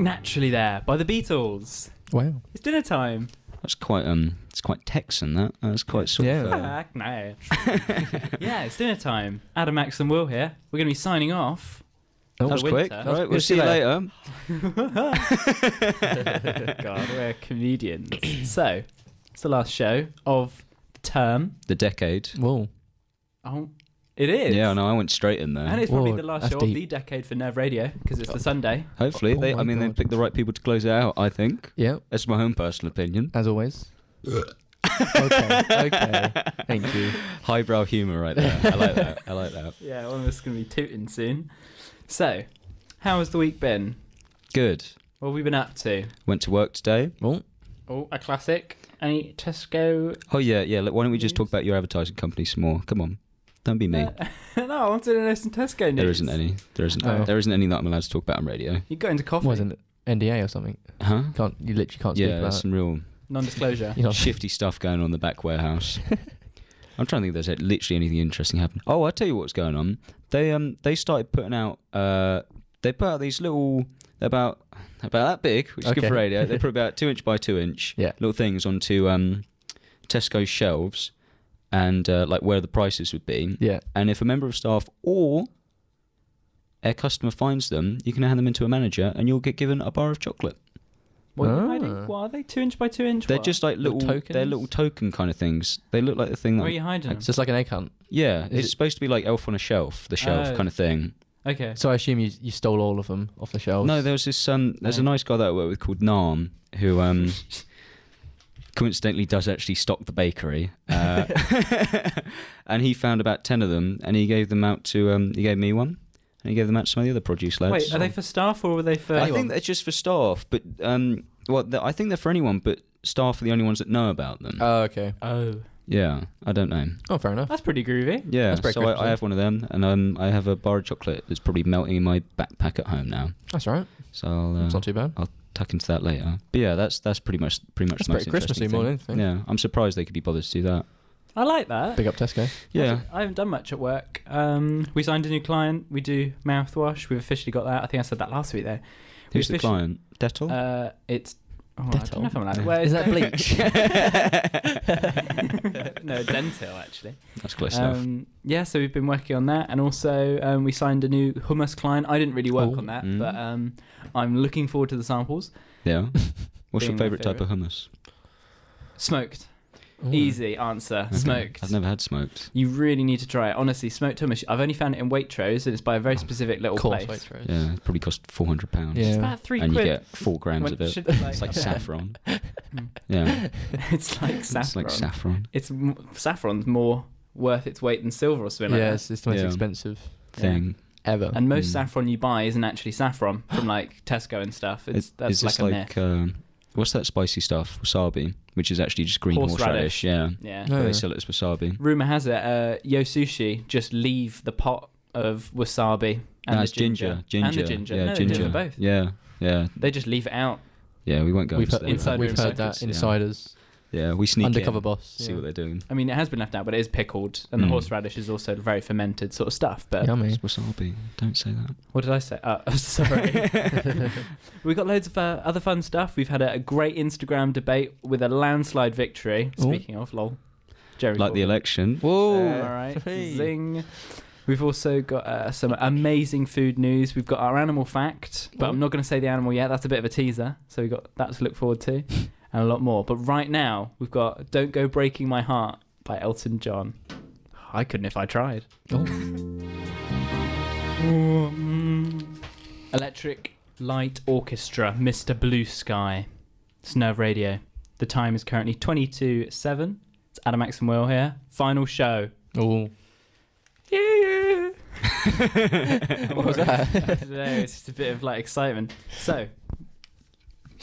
Naturally There by the Beatles. Wow. It's dinner time. That's quite it's quite Texan. That's quite sort of. No. Yeah, it's dinner time. Adam, Max, and Will here. We're going to be signing off. That was quick. All right, we'll see you later. God, we're comedians. So, it's the last show of the term. The decade. Whoa. Oh, it is. Yeah, no, I went straight in there. And it's probably Whoa, the last that's show of deep. the decade for Nerve Radio because it's the Sunday. Hopefully, they picked the right people to close it out. I think. Yeah. That's my own personal opinion. As always. Okay. Thank you. Highbrow humour right there. I like that. Yeah, one of us is going to be tooting soon. So, how has the week been? Good. What have we been up to? Went to work today. Oh, a classic. Any Tesco? Oh yeah. Look, why don't we just talk about your advertising company some more? Come on, don't be me. No, I wanted to know some Tesco news. There isn't any. There isn't. Oh. There isn't any that I'm allowed to talk about on radio. You got into coffee. wasn't it NDA or something? Huh? You literally can't speak Yeah, about there's it. some real Non-disclosure. You know, shifty stuff going on in the back warehouse. I'm trying to think if there's literally anything interesting happening. Oh, I'll tell you what's going on. They started putting out. They put out these little about that big, which is good for radio. They put about 2 inch by 2 inch little things onto Tesco's shelves, and like where the prices would be. Yeah. And if a member of staff or a customer finds them, you can hand them into a manager, and you'll get given a bar of chocolate. What are you hiding? What are they? 2 inch by 2 inch? They're what? just like little tokens? They're little token kind of things. They look like the thing that. Where are you hiding them? It's just like an egg hunt. Yeah, Is it's it- supposed to be like Elf on a Shelf, the shelf kind of thing. Okay. So I assume you stole all of them off the shelves. No, there was this there's a nice guy that I work with called Nam who coincidentally does actually stock the bakery, and he found about 10 of them, and he gave them out to he gave me one, and he gave them out to some of the other produce lads. Wait, are they for staff or were they for? I think they're just for staff, but I think they're for anyone, but staff are the only ones that know about them. Oh, okay. Oh, Yeah, I don't know. Oh, fair enough. that's pretty groovy. Yeah, That's very so Christmassy. I have one of them, and I have a bar of chocolate that's probably melting in my backpack at home now. That's all right. So It's not too bad. I'll tuck into that later. But yeah, that's pretty much That's the most pretty Christmassy interesting more than thing. anything. Yeah, I'm surprised they could be bothered to do that. I like that. Big up Tesco. Yeah, I haven't done much at work. We signed a new client. We do mouthwash. We've officially got that. I think I said that last week though. who's the client? Dettol. It's. Oh, I Dettol? don't know if I'm allowed. No. Well, Is that bleach? No, Dentil actually. That's close enough. Yeah, so we've been working on that, and also we signed a new hummus client. I didn't really work on that, but I'm looking forward to the samples. Yeah. What's your being my favourite type of hummus? Smoked. Ooh. Easy answer. Okay. Smoked. I've never had smoked. You really need to try it. Honestly, smoked hummus. I've only found it in Waitrose, and it's by a very specific little Course, place. Waitrose. Yeah, it probably cost £400. Yeah. It's about £3. And you get 4 grams When of it. should be It's like saffron. Yeah, It's like it's saffron. like saffron Saffron's more worth its weight in silver or something like Yeah, that. it's the most Yeah. expensive thing. ever. And most saffron you buy isn't actually saffron from like Tesco and stuff. That's Is like this a like myth. what's that spicy stuff? Wasabi, which is actually just green horseradish. Yeah, Yeah. No. But they sell it as wasabi. Rumour has it, Yo Sushi just leave the pot of wasabi and No, the it's ginger. ginger. And the ginger. Yeah, No, they do ginger. it for both. Yeah. They just leave it out. Yeah, we won't go We've into heard, that. Inside we've room heard secrets, that. Insiders. Yeah, we sneak Undercover in, boss. see what they're doing. I mean, it has been left out, but it is pickled, and the horseradish is also very fermented sort of stuff. But Yummy. It's wasabi. Don't say that. what did I say? Sorry. We got loads of other fun stuff. We've had a great Instagram debate with a landslide victory. Ooh. Speaking of, lol. Jerry Like the Corbyn. election. Whoa. All right. Hey. Zing. We've also got some amazing food news. We've got our animal fact, but I'm not going to say the animal yet. That's a bit of a teaser. So we've got that to look forward to and a lot more. But right now, we've got Don't Go Breaking My Heart by Elton John. I couldn't if I tried. Oh. Electric Light Orchestra, Mr. Blue Sky. It's Nerve Radio. The time is currently 22:07. It's Adam, Max and Will here. Final show. Oh. Yeah. What was that? I don't know, it's just a bit of like excitement. So,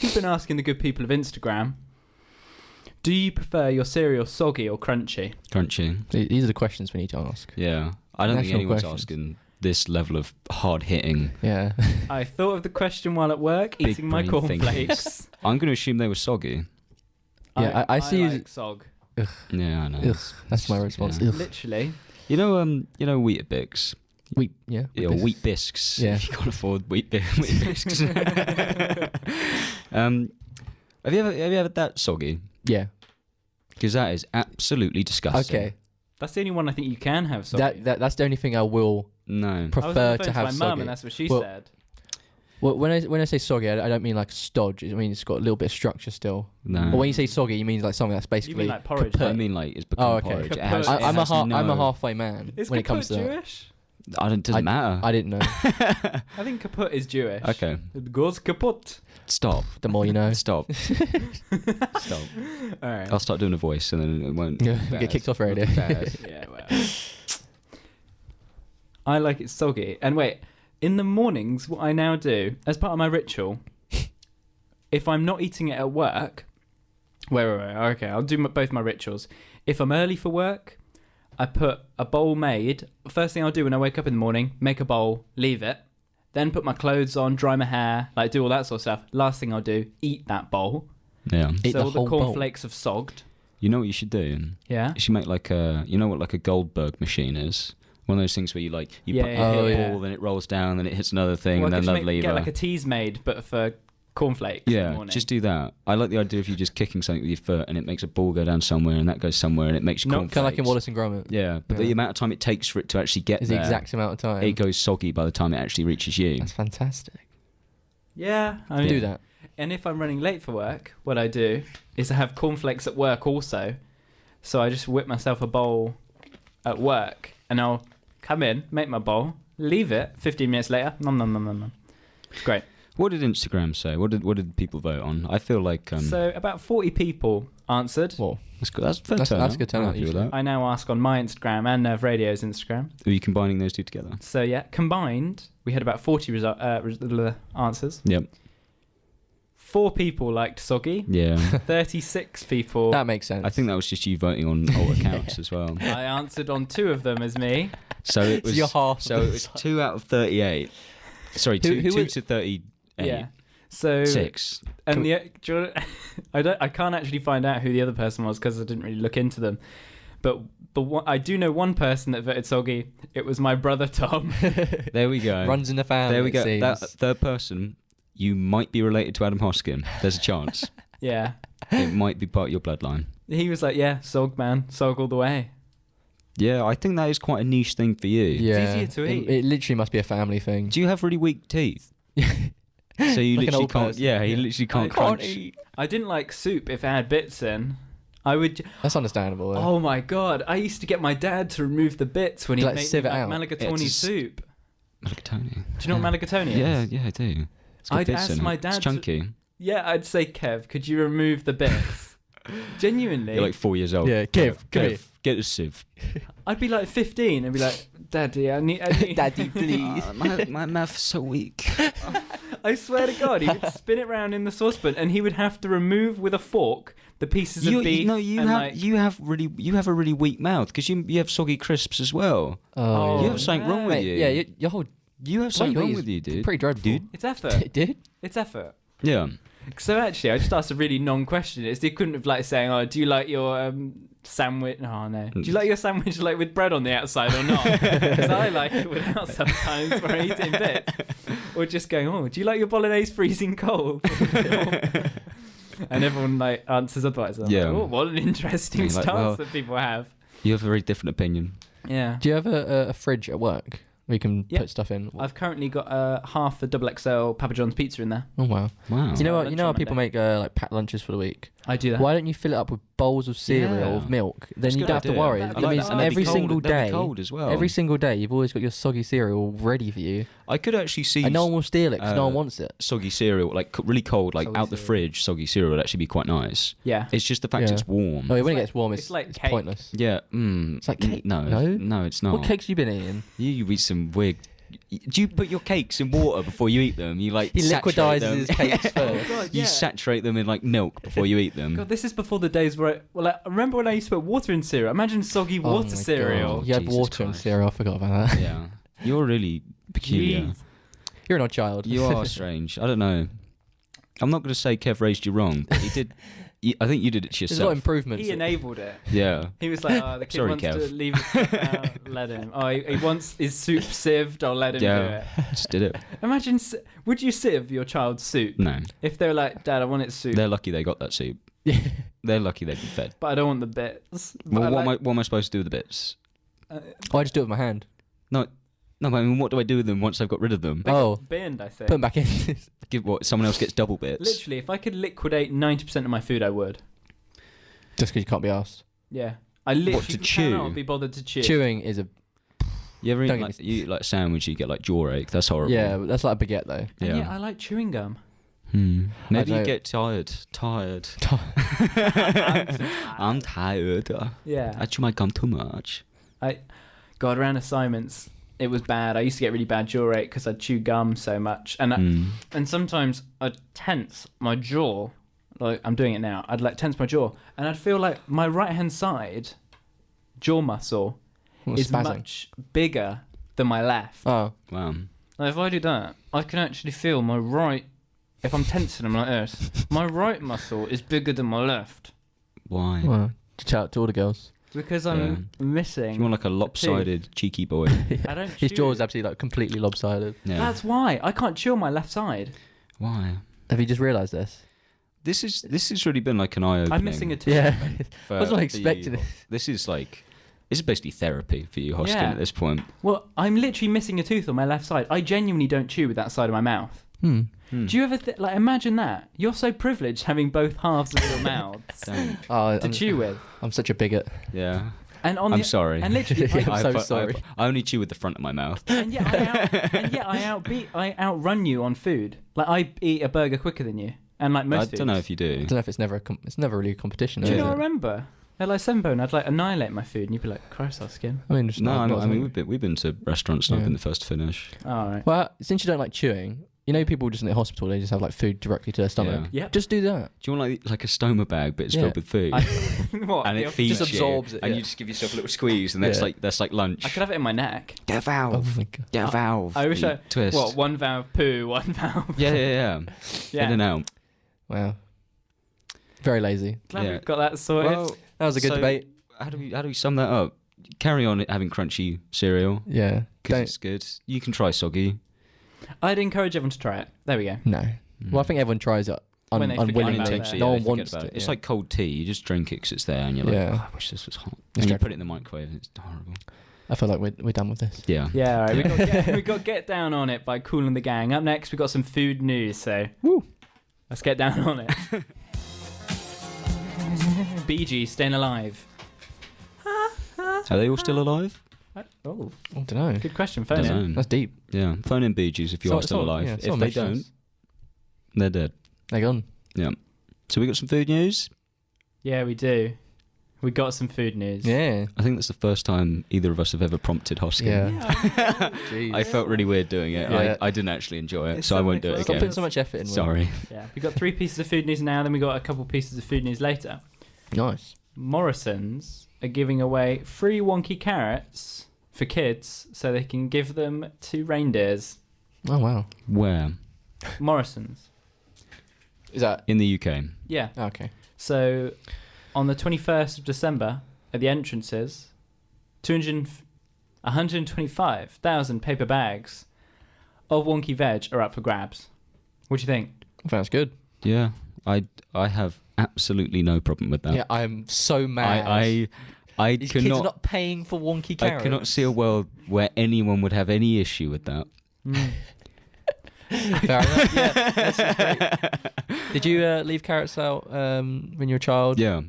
we've been asking the good people of Instagram, do you prefer your cereal soggy or crunchy? Crunchy. These are the questions we need to ask. Yeah. I don't think National anyone's questions. asking this level of hard-hitting. Yeah. I thought of the question while at work, Big eating my brain cornflakes. I'm going to assume they were soggy. Yeah, I see you- like sog. Yeah, I know. Ugh, that's my response. Yeah. Ugh. Literally. You know Weetabix? Wheat wheat bisques. Yeah. If you can't afford wheat bisques. Have you ever had that soggy? Yeah. Because that is absolutely disgusting. Okay. That's the only one I think you can have soggy. That's the only thing I will No. prefer to have my soggy. mum, and that's what she Well, said. Well, when I say soggy, I don't mean like stodge. I mean it's got a little bit of structure still. No. But when you say soggy, you mean like something that's basically. You mean like porridge? kaput. I mean, like, it's become okay. porridge. It Kaput. has, it I'm has a halfway man Is when it comes to kaput that. Jewish? It doesn't matter. I didn't know. I think kaput is Jewish. Okay. It goes kaput. Stop. The more you know. Stop. Stop. All right. I'll start doing a voice and then it won't. Yeah, be get bad. kicked off radio. Bad. Yeah, well. I like it soggy. And wait, in the mornings, what I now do, as part of my ritual, if I'm not eating it at work, wait, okay, I'll do both my rituals. If I'm early for work, I put a bowl made. First thing I'll do when I wake up in the morning, make a bowl, leave it. Then put my clothes on, dry my hair, like do all that sort of stuff. Last thing I'll do, eat that bowl. Yeah. Eat So the all the whole bowl. cornflakes have sogged. You know what you should do? Yeah. You should make like a, you know what like a Goldberg machine is? One of those things where you like, you Yeah, hit yeah, a yeah. ball, then it rolls down, then it hits another thing, Well, and then I another could lever. get like a teas made, but for cornflakes in the Yeah, morning. just do that. I like the idea of you just kicking something with your foot and it makes a ball go down somewhere and that goes somewhere and it makes Not cornflakes. Kind of like in Wallace and Gromit. Yeah, but Yeah. the amount of time it takes for it to actually get Is there, the exact amount of time. it goes soggy by the time it actually reaches you. That's fantastic. Yeah, I mean, Do that. And if I'm running late for work, what I do is I have cornflakes at work also. So I just whip myself a bowl at work and I'll come in, make my bowl, leave it. 15 minutes later, nom nom nom nom nom. It's great. What did Instagram say? What did people vote on? I feel like So about 40 people answered. Well, that's good. That's a fair That's turnout. a good turnout, I'm happy with usually. that. I now ask on my Instagram and Nerve Radio's Instagram. Are you combining those two together? So yeah, combined, we had about 40 answers. Yep. 4 people liked soggy. Yeah. 36 people. that makes sense. I think that was just you voting on old accounts as well. I answered on 2 of them as me. So it was. you're half. So it was 2 out of 38. Sorry, Who 2 was- to 38. Yeah. So 6. and the do you wanna- I can't actually find out who the other person was because I didn't really look into them. But I do know one person that voted soggy. It was my brother Tom. There we go. Runs in the family. There we go. it seems. That third person, you might be related to Adam Hoskin. There's a chance. Yeah. It might be part of your bloodline. He was like, yeah, sog man, sog all the way. Yeah, I think that is quite a niche thing for you. Yeah. easier to eat. It literally must be a family thing. Do you have really weak teeth? So you Like an literally old can't. person. Yeah, you Yeah. literally can't I crunch. eat. I didn't like soup if it had bits in. I would. That's understandable. Though. Oh my god! I used to get my dad to remove the bits when he Like made sieve it like out? Malagatoni It's- soup. Malagatoni. Do you know what Malagatoni is? Yeah, yeah, I do. It's got I'd bits ask in it. my dad It's to- chunky. Yeah, I'd say, Kev, could you remove the bits? Genuinely. You're like 4 years old. Yeah, Kev, come here. Get a sieve. I'd be like 15 and be like, Daddy, I need... Daddy, please. My math's so weak. I swear to God, he would spin it round in the saucepan and he would have to remove with a fork the pieces of beef. You and have like, you have a really weak mouth because you have soggy crisps as well. Oh, You have something wrong with Mate, you. yeah, your whole You have something wrong with you, dude. Pretty dreadful. Dude. It's effort. Dude? It's effort. Yeah. So actually, I just asked a really non-question. It's the equivalent of like saying, "Oh, do you like your sandwich?" Oh no, do you like your sandwich like with bread on the outside or not? Because I like it without sometimes when I eat it in bits. Or just going, "Oh, do you like your bolognese freezing cold?" And everyone like answers otherwise. I'm Yeah. like, oh, what an interesting You're like, stance well- that people have. You have a very different opinion. Yeah. Do you have a fridge at work where you can Yeah. put stuff in? I've currently got half a double XL Papa John's pizza in there. Oh wow. Wow. You know what? lunch You know how on people Monday. make like packed lunches for the week. I do that. Why don't you fill it up with bowls of cereal Yeah. with milk? Then That's a you good don't have to idea. worry. I It like means that. And they'd be every cold- single they'd be day, cold as well. every single day, you've always got your soggy cereal ready for you, I could actually see and no one will steal it because no one uh, wants it. soggy cereal, like really cold, like Soggy out the cereal. fridge. Soggy cereal would actually be quite nice. Yeah. It's just the fact Yeah. it's warm. Oh, when like- it gets warm, it's it's like it's cake. pointless. Yeah. It's like cake. No, No? it's not. What cakes you been eating? You eat some weird. Do you put your cakes in water before you eat them? You like He saturate liquidizes them. his cakes Oh first. God, You yeah. saturate them in like milk before you eat them. God, this is before the days where I remember when I used to put water in cereal. Imagine soggy Oh water my cereal. God. You have Jesus water and Christ. cereal. I forgot about that. Yeah, you're really peculiar. Jeez. You're an odd child. You are strange. I don't know. I'm not going to say Kev raised you wrong, but he did. I think you did it to There's a lot of yourself. improvements. He enabled it. Yeah. He was like, "Oh, the kid Sorry, wants Kev. to leave his stuff out. Let him. Oh, he wants his soup sieved. I'll let him do Yeah. it." Just did it. Imagine, would you sieve your child's soup No. if they're like, "Dad, I want it soup, They're lucky they got that soup. Yeah. They're lucky they've been fed. but I don't want the bits." But Well, I like- what am I supposed to do with the bits? Oh, I just do it with my hand. No, I mean, what do I do with them once I've got rid of them? They Oh. got binned, I think. Put them back in. Give what? Someone else gets double bits. Literally, if I could liquidate 90% of my food, I would. Just because you can't be asked. Yeah, I literally to cannot chew? be bothered to chew. Chewing is a You ever eat Don't like get you eat like a sandwich? You get like jaw ache. That's horrible. yeah. But that's like a baguette though. And Yeah. yeah, I like chewing gum. Maybe you know. get tired. I'm tired. Yeah. I chew my gum too much. God, around assignments, it was bad. I used to get really bad jaw ache because I'd chew gum so much, and and sometimes I'd tense my jaw. Like I'm doing it now. I'd like tense my jaw, and I'd feel like my right hand side jaw muscle is Spazzing. much bigger than my left. Oh. Wow. Like if I do that, I can actually feel my right. If I'm tensing them like this, my right muscle is bigger than my left Why? Well, to shout out to all the girls. because I'm missing. You want like a lopsided, cheeky boy. I don't. His chew. jaw is absolutely like completely lopsided. Yeah. That's why I can't chew on my left side. Why? Have you just realised this? This has really been like an eye opening. I'm missing a tooth. Yeah. for- I was not for expecting you. it. This is basically therapy for you, Hoskin, Yeah. at this point. Well, I'm literally missing a tooth on my left side. I genuinely don't chew with that side of my mouth. Hmm. Do you ever like imagine that? You're so privileged having both halves of your mouths Don't. Oh, to chew with. I'm such a bigot. Yeah. And on I'm the, sorry. And literally, Yeah, I'm so sorry. I only chew with the front of my mouth. and yet I outrun you on food. Like I eat a burger quicker than you, and like most I foods. don't know if you do. I don't know if it's never it's never really a competition. Do you is know? I it? remember at like Sunbone, I'd like annihilate my food, and you'd be like, "Christ, our skin." I mean, just No, not I mean something. we've been to restaurants and I've Yeah. been the first to finish. All right. Well, since you don't like chewing, you know, people just in the hospital, they just have like food directly to their stomach. Yeah. Yep. Just do that. Do you want like a stoma bag, but it's Yeah. filled with food, What? and the it feeds Just you, absorbs it, and yeah. you just give yourself a little squeeze, and that's Yeah. like lunch. I could have it in my neck. Get a Oh valve. my god. Get a valve. I wish You I. twist. What? One valve poo, one valve. Yeah. Yeah. In and out. Wow. Very lazy. Glad Yeah. we've got that sorted. Well, That was a good so debate. How do we sum that up? Carry on having crunchy cereal Yeah. because Don't. it's good. You can try soggy. I'd encourage everyone to try it. There we go. No. Well, I think everyone tries it When they forget about unwillingly. it. Unintentionally, No yeah, one they forget wants about it. It's yeah. like cold tea. You just drink it because it's there, and you're like, Yeah. oh, I wish this was hot. It's And you dreadful. put it in the microwave, and it's horrible. I feel like we're done with this. Yeah. Yeah, all right. We got Get Down on It by Kool and the Gang. Up next, we've got some food news, so let's get down on it. Bee Gees, Staying Alive. Are they all still alive? Oh, I don't know. good question. Phone Don't in. know. That's deep. Yeah. Phone in Bee Gees if you are still alive. Yeah, if someone they mentioned don't, us. they're dead. They're gone. Yeah. So we got some food news. Yeah, we do. We got some food news. Yeah. I think that's the first time either of us have ever prompted Hoskin. Yeah. Jeez. I felt really weird doing it. Yeah. I didn't actually enjoy it, It's so I so won't do it close. Stop again. putting so much effort in. Will. Sorry. Yeah. We got 3 pieces of food news now, then we got a couple pieces of food news later. Nice. Morrison's are giving away free wonky carrots for kids so they can give them to reindeers. Oh wow. Where? Morrison's. Is that? In the UK. Yeah. Oh, okay. So on the 21st of December at the entrances, 125,000 paper bags of wonky veg are up for grabs. What do you think? I think that's good. Yeah. I have absolutely no problem with that. Yeah, I'm so mad. I These kids are cannot not paying for wonky carrots. I cannot see a world where anyone would have any issue with that. Fair enough. Yeah, that's great. Did you leave carrots out when you were a child? Yeah.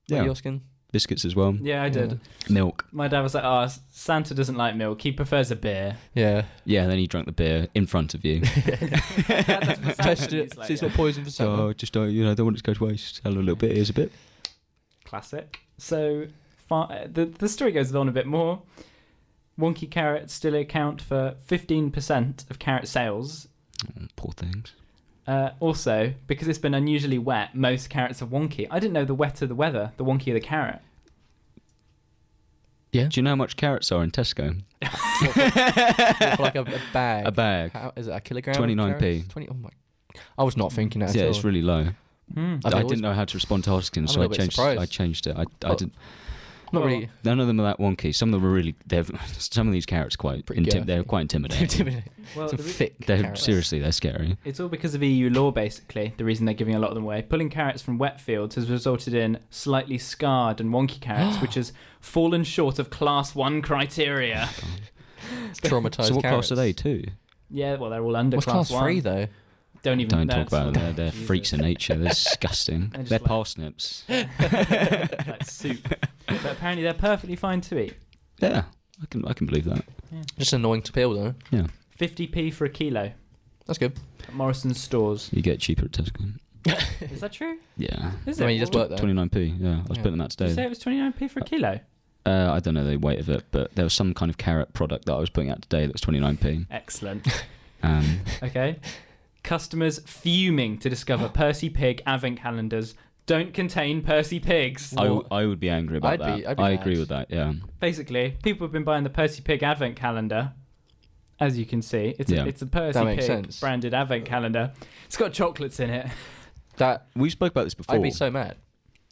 Yeah. Yoskin? Biscuits as well. Yeah, I did. Milk. My dad was like, "Oh, Santa doesn't like milk. He prefers a beer." Yeah. Yeah, then he drank the beer in front of you. Tested it. See, it's not poison for Santa. So just don't want it to go to waste. A little bit, here's a bit. Classic. So the story goes on a bit more. Wonky carrots still account for 15% of carrot sales. Oh, poor things. Also, because it's been unusually wet, most carrots are wonky. I didn't know the wetter the weather, the wonkier the carrot. Yeah. Do you know how much carrots are in Tesco? For like a bag. A bag. How, is it a kilogram? 29p. 20. Oh my. I was not thinking that. Yeah, at it's all. really low. I didn't know how to respond to Hoskins, so I changed it. I didn't. Not really. None of them are that wonky. Some of them are really. Some of these carrots they're quite intimidating. Well, Some thick carrots. Seriously, they're scary. It's all because of EU law, basically. The reason they're giving a lot of them away. Pulling carrots from wet fields has resulted in slightly scarred and wonky carrots, which has fallen short of Class 1 criteria. Traumatized. So what carrots. class are they too? Yeah, well, they're all under What's Class class 1. 3 though? Don't talk about them. They're freaks of nature. They're disgusting. They're like, parsnips. like soup. But apparently they're perfectly fine to eat. Yeah, I can believe that. Yeah. Just annoying to peel though. Yeah. 50p for a kilo That's good. at Morrison's stores. You get cheaper at Tesco. Is that true? Yeah. Is I it? mean, you just work there. 29p. Yeah, I was putting them out Did you say today. it was 29p for a kilo? I don't know the weight of it, but there was some kind of carrot product that I was putting out today that was 29p. Excellent. Okay. Customers fuming to discover Percy Pig advent calendars don't contain Percy Pigs. I would be angry about I'd be I mad. agree with that. Yeah. Basically, people have been buying the Percy Pig advent calendar. As you can see, it's a Percy That makes Pig sense. branded advent calendar. It's got chocolates in it. We spoke about this before. I'd be so mad.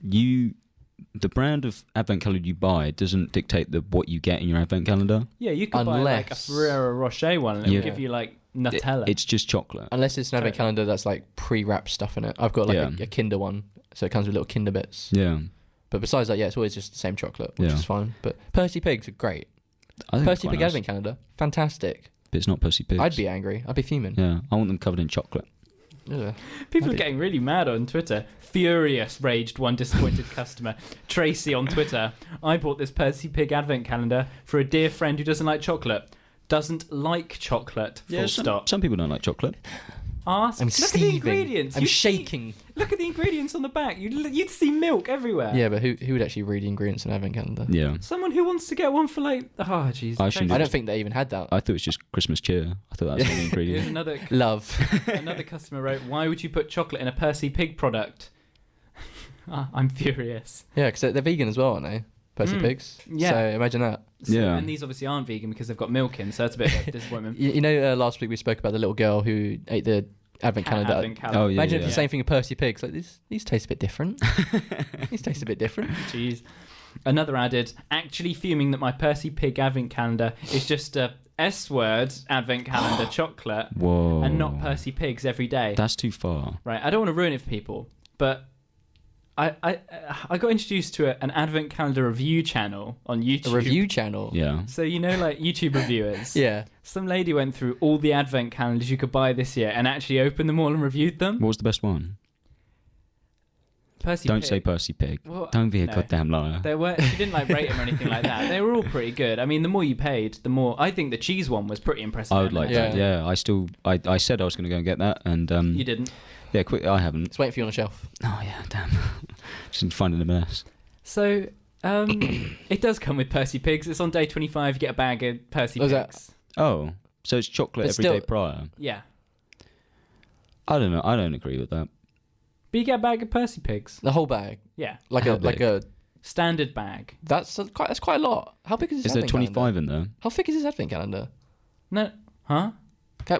The brand of advent calendar you buy doesn't dictate what you get in your advent calendar. Yeah, you could buy like a Unless- Ferrero Rocher one and it'll give you like Nutella. It's just chocolate. Unless it's an advent calendar that's like pre-wrapped stuff in it. I've got like a Kinder one, so it comes with little Kinder bits. Yeah. But besides that, it's always just the same chocolate, which is fine. But Percy Pigs are great. I think Percy it's quite Pig nice. advent calendar, fantastic. But it's not Percy Pigs. I'd be angry. I'd be fuming. Yeah, I want them covered in chocolate. Ugh. People are getting really mad on Twitter. Furious, raged one disappointed customer. Tracy on Twitter. I bought this Percy Pig advent calendar for a dear friend who doesn't like chocolate. Doesn't like chocolate. Full stop. Some people don't like chocolate. Ask. I'm Look at the seething. ingredients. I'm shaking. Look at the ingredients on the back. You'd see milk everywhere. Yeah, but who would actually read the ingredients in an advent calendar? Yeah. Someone who wants to get one for like, oh jeez. I don't think they even had that. I thought it was just Christmas cheer. I thought that was the Here's ingredient. another Love. customer wrote, "Why would you put chocolate in a Percy Pig product?" I'm furious. Yeah, because they're vegan as well, aren't they? Percy Pigs. Yeah. So imagine that. So, Yeah. And these obviously aren't vegan because they've got milk in, so that's a bit of a disappointment. You know, last week we spoke about the little girl who ate the advent calendar. Advent calendar. Oh, yeah. Imagine if the same thing with Percy Pigs. Like these taste a bit different. These taste a bit different. Jeez. Another added, actually fuming that my Percy Pig advent calendar is just a S-word advent calendar chocolate Whoa. and not Percy Pigs every day. That's too far. Right, I don't want to ruin it for people, but I got introduced to an advent calendar review channel on YouTube. A review channel. Yeah. So like YouTube reviewers. Yeah. Some lady went through all the advent calendars you could buy this year and actually opened them all and reviewed them. What was the best one? Percy Don't Pig. say Percy Pig. Well, Don't be a no. goddamn liar. She didn't like rate them or anything like that. They were all pretty good. I mean, the more you paid, the more. I think the cheese one was pretty impressive. I would like Yeah. that. Yeah, I said I was going to go and get that, and You didn't. yeah, quick. I haven't. It's waiting for you on the shelf. Oh yeah, damn. Just need to find it in a mess. So, it does come with Percy Pigs. It's on day 25. You get a bag of Percy Was Pigs. that- Oh, so it's chocolate But every day still- prior. Yeah, I don't know. I don't agree with that. but you get a bag of Percy Pigs. The whole bag. Yeah, Like How a standard bag. that's quite a lot. How big is this? Is there advent 25 calendar? in there? How thick is this advent calendar? No, huh?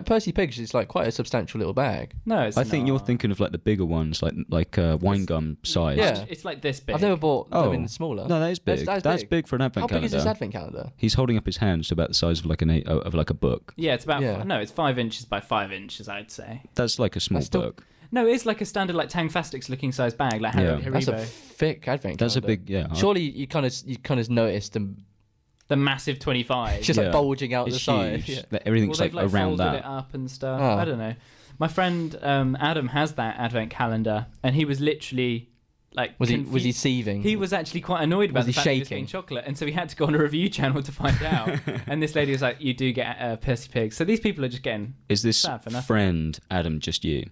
Percy Pigs is like quite a substantial little bag. No, it's I think you're not. thinking of like the bigger ones, like wine gum size. Yeah. It's like this big. I've never bought them Oh. in smaller. No, that is big. That's big for an advent How calendar. big is this advent calendar? He's holding up his hands to about the size of like a book. Yeah, it's about. Yeah. No, it's 5 inches by 5 inches. I'd say. That's like a small That's still- book. No, it's like a standard like Tangfastics looking size bag, like Yeah. Haribo. That's a thick advent That's a calendar. big yeah. Surely you kind of noticed them The massive 25. just Yeah. like bulging out It's the side. huge. Yeah. That everything's Well, they've like around folded that. it up and stuff. Oh. I don't know. My friend Adam has that advent calendar, and he was literally like. Was he confused. seething? He was actually quite annoyed about Was the he fact that he was shaking? getting chocolate, and so he had to go on a review channel to find out. And this lady was like, "You do get Percy Pig." So these people are just getting. Is this Sad for nothing. friend Adam just you?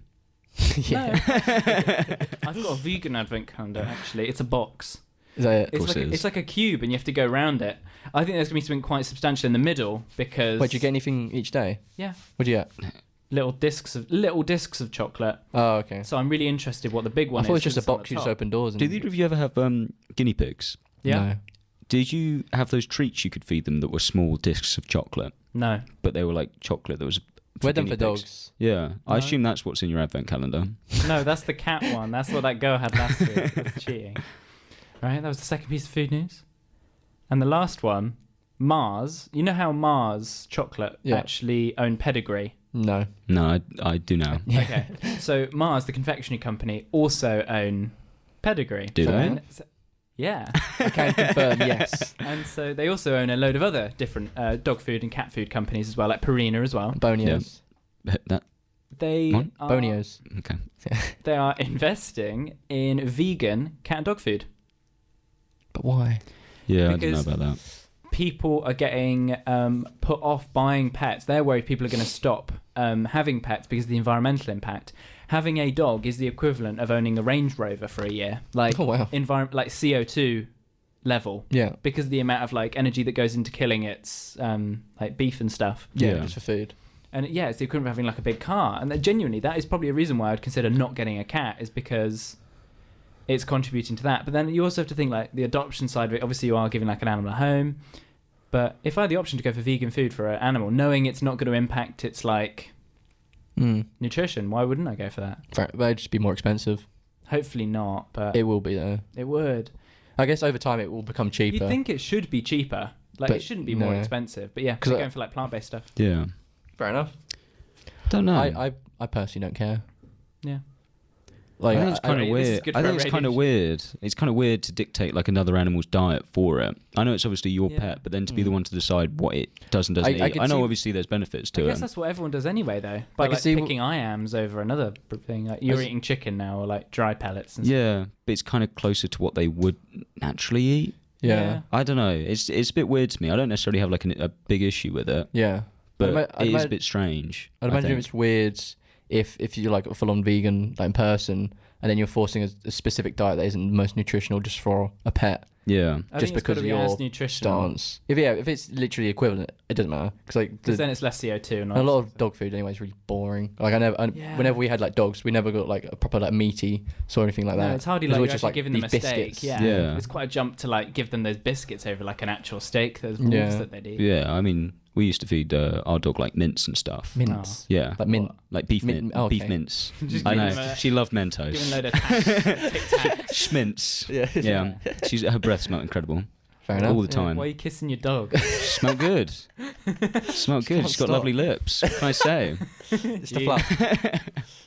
yeah. No, I've got a vegan advent calendar. Actually, it's a box. Is that it? It's course like it is. it's like a cube, and you have to go around it. I think there's gonna be something quite substantial in the middle because. Wait, do you get anything each day? Yeah, What do you get? little discs of chocolate. Oh, okay. So I'm really interested what the big one I is. thought it was just a 'cause it's on box the you just top. open doors. And Did either of you ever have guinea pigs? Yeah. No. Did you have those treats you could feed them that were small discs of chocolate, No. but they were like chocolate that was We're done guinea for pigs. dogs. Yeah, I No. assume that's what's in your advent calendar. No, that's the cat one. That's what that girl had last week. That's cheating. Right, that was the second piece of food news. And the last one, Mars. You know how Mars chocolate actually own pedigree? No. No, I do now. Yeah. Okay. So Mars, the confectionery company, also own pedigree. Do they? And yeah. I can confirm, yes. And so they also own a load of other different dog food and cat food companies as well, like Purina as well. Bonios. That They What? are, Bonios. okay. they are investing in vegan cat and dog food. But why? Yeah, I don't know Because- about that. People are getting put off buying pets. They're worried people are going to stop having pets because of the environmental impact. Having a dog is the equivalent of owning a Range Rover for a year, like Oh, wow. like CO2 level, Yeah. because of the amount of like energy that goes into killing its like beef and stuff. Yeah, Yeah. just for food. And yeah, it's the equivalent of having like a big car. And genuinely, that is probably a reason why I'd consider not getting a cat, is because it's contributing to that. But then you also have to think like the adoption side of it. Obviously, you are giving like an animal a home. But if I had the option to go for vegan food for an animal, knowing it's not going to impact its like nutrition, why wouldn't I go for that? But it'd just be more expensive. Hopefully not, but It will be though. it would. I guess over time it will become cheaper. You'd think it should be cheaper. Like But it shouldn't be more no. expensive. But yeah, 'Cause they're I- going for like plant-based stuff. Yeah. Fair enough. Don't know. I personally don't care. Yeah. Like I think it's kind of this is weird. good I for think it's kind of weird. It's kind of weird to dictate like another animal's diet for it. I know it's obviously your Yeah. pet, but then to be the one to decide what it does and doesn't I eat. can I know see- obviously there's benefits I to guess it. that's what everyone does anyway, though. By can like see picking IAMs over another thing. Like you're As- eating chicken now, or like dry pellets. And stuff. Yeah, but it's kind of closer to what they would naturally eat. yeah. I don't know. It's a bit weird to me. I don't necessarily have like a big issue with it, Yeah. but I'd it is a imag- bit strange. I'd I imagine think. it's weird if you're like a full-on vegan like in person, and then you're forcing a specific diet that isn't the most nutritional just for a pet Yeah. I just think it's because gotta of be your as nutritional. stance. If it's literally equivalent, it doesn't matter because like Because then it's less CO2. And a lot of dog food anyway is really boring. Like Yeah. whenever we had like dogs, we never got like a proper like meaty or anything like that. No, it's hardly It was like always you're just, actually like, giving them a these steak. biscuits. Yeah. Yeah. It's quite a jump to like give them those biscuits over like an actual steak. Those wolves Yeah. that they'd eat. Yeah. I mean, we used to feed our dog like mints and stuff. Mints. Yeah. Like mint. Like beef Mint- beef okay. mints. Just I give know. them a- She loved Give them Mentos. a load of Tic Tacs. Schmints. Yeah. Yeah. Her breath smelled incredible. Fair enough. All the time. Why are you kissing your dog? Smelled good. Smelled good. She's got Stop. lovely lips. What can I say? It's the You- fluff.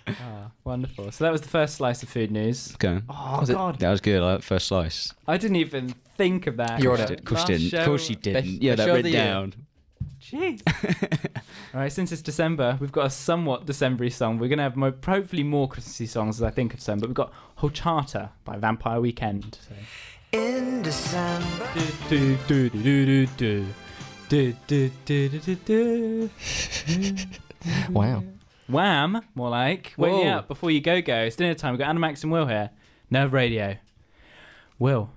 Ah, wonderful. So that was the first slice of food news. Okay. Oh Was it- God, That was good. I like the first slice. I didn't even think of that. You're on Of it. course you didn't. Of course you didn't. Best- Yeah, best that show of written the year. down. Jeez. All right, since it's December, we've got a somewhat December-y song. We're going to have hopefully more Christmassy songs as I think of some, but we've got Whole Charter by Vampire Weekend. So. In December. Do, do, do, do, do, do, do, do, do, do, do. Wow. Wham! More like. Wake me Whoa. up before you go. It's dinner time. We've got Animax and Will here. Nerve Radio. Will,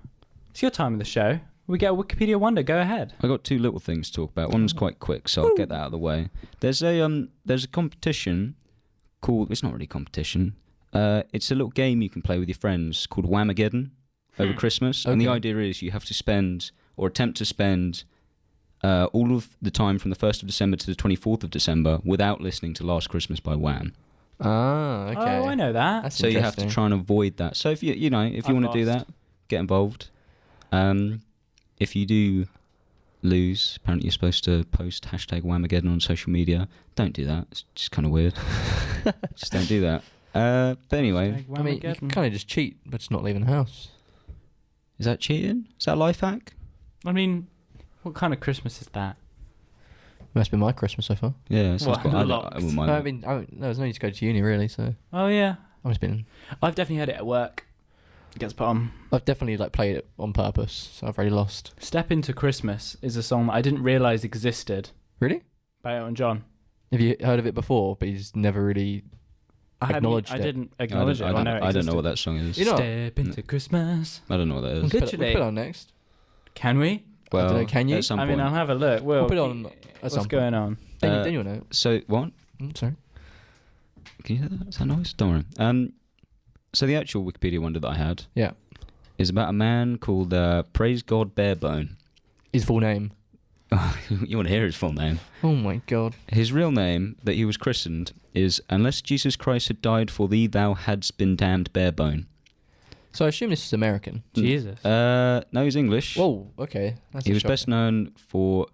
it's your time of the show. We get a Wikipedia wonder. Go ahead. I got two little things to talk about. One's quite quick, so I'll get that out of the way. There's a competition called. It's not really a competition. It's a little game you can play with your friends called Wamageddon over Christmas, and the Okay. idea is you have to spend or attempt to spend all of the time from the 1st of December to the 24th of December without listening to Last Christmas by Wham. Ah, okay. Oh, I know that. That's So you have to interesting. try and avoid that. So if you I've want to do lost. that, get involved. If you do lose, apparently you're supposed to post #Whamageddon on social media. Don't do that. It's just kind of weird. Just don't do that. But anyway, I mean, you can kind of just cheat, but just not leaving the house. is that cheating? Is that a life hack? I mean, what kind of Christmas is that? Must be my Christmas so far. Yeah, it sounds Well, quite. I locked. wouldn't mind. No, I that. mean, no, there's no need to go to uni really. So Oh yeah, I've just been. I've definitely had it at work. It gets put on. I've definitely like played it on purpose, so I've already lost. Step Into Christmas is a song that I didn't realise existed Really? by Elton John. Have you heard of it before? But you just never really. Acknowledged I it. didn't acknowledge it. I don't know what that song is. You know- Step into Christmas. I don't know what that is. Okay. We'll put it on next. Can we? Well, don't know, can you? At some I mean, point. I'll have a look. Will, We'll put it on at what's some point. going on? Then you'll know. So what? Sorry. Can you hear that? Is that noise? Don't worry. So the actual Wikipedia wonder that I had Yeah. is about a man called Praise God Barebone. His full name. You want to hear his full name? Oh my god. His real name that he was christened is "Unless Jesus Christ had died for thee, thou hadst been damned barebone." So I assume this is American. Jesus. No, he's English. Whoa, okay. He was best known for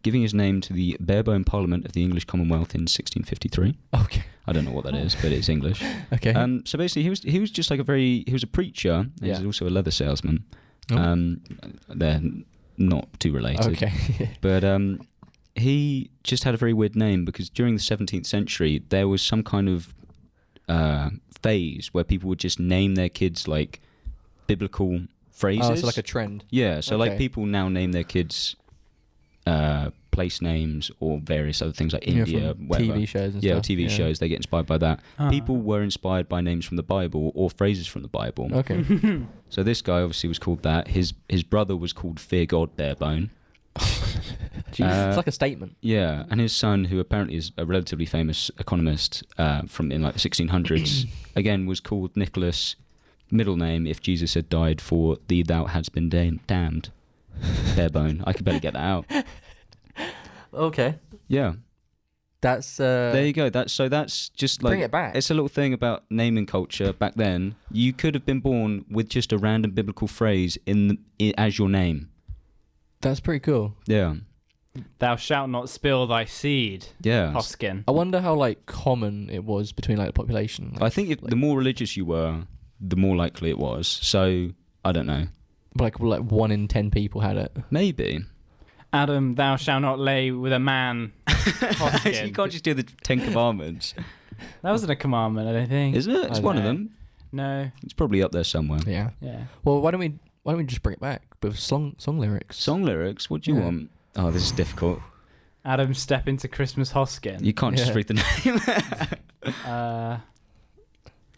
giving his name to the barebone Parliament of the English Commonwealth in 1653. Okay. I don't know what that is, but it's English. Okay. So basically, he was just like he was a preacher. And Yeah. He's also a leather salesman. Oh. They're not too related. Okay. But he just had a very weird name because during the 17th century, there was some kind of phase where people would just name their kids like biblical phrases. Oh, so like a trend. Yeah, so like Okay. people now name their kids place names or various other things like Yeah, India, from whatever. TV shows and Yeah, stuff. TV shows, they get inspired by that. Ah. People were inspired by names from the Bible or phrases from the Bible. Okay. So this guy obviously was called that. His brother was called Fear God Barebone. It's like a statement. Yeah, and his son, who apparently is a relatively famous economist from in like the 1600s, again was called Nicholas. Middle name, if Jesus had died for thee, thou hadst been damned. Barebone. I could better get that out. Okay. Yeah, That's there you go. That's just like bring it back. It's a little thing about naming culture back then. You could have been born with just a random biblical phrase as your name. That's pretty cool. Yeah, Thou shalt not spill thy seed, yeah. Hoskin. I wonder how like common it was between like the population. Like, I think the more religious you were, the more likely it was. So I don't know. like 1 in 10 people had it. Maybe. Adam, thou shalt not lay with a man. Hoskin. You can't just do the 10 Commandments, That wasn't a commandment, I don't think. isn't it? It's I one of know. them. No. It's probably up there somewhere. Yeah. Yeah. Well, why don't we just bring it back with song lyrics? Song lyrics. What do you Yeah. want? Oh, this is difficult. Adam, step into Christmas Hoskin. You can't just Yeah. read the name.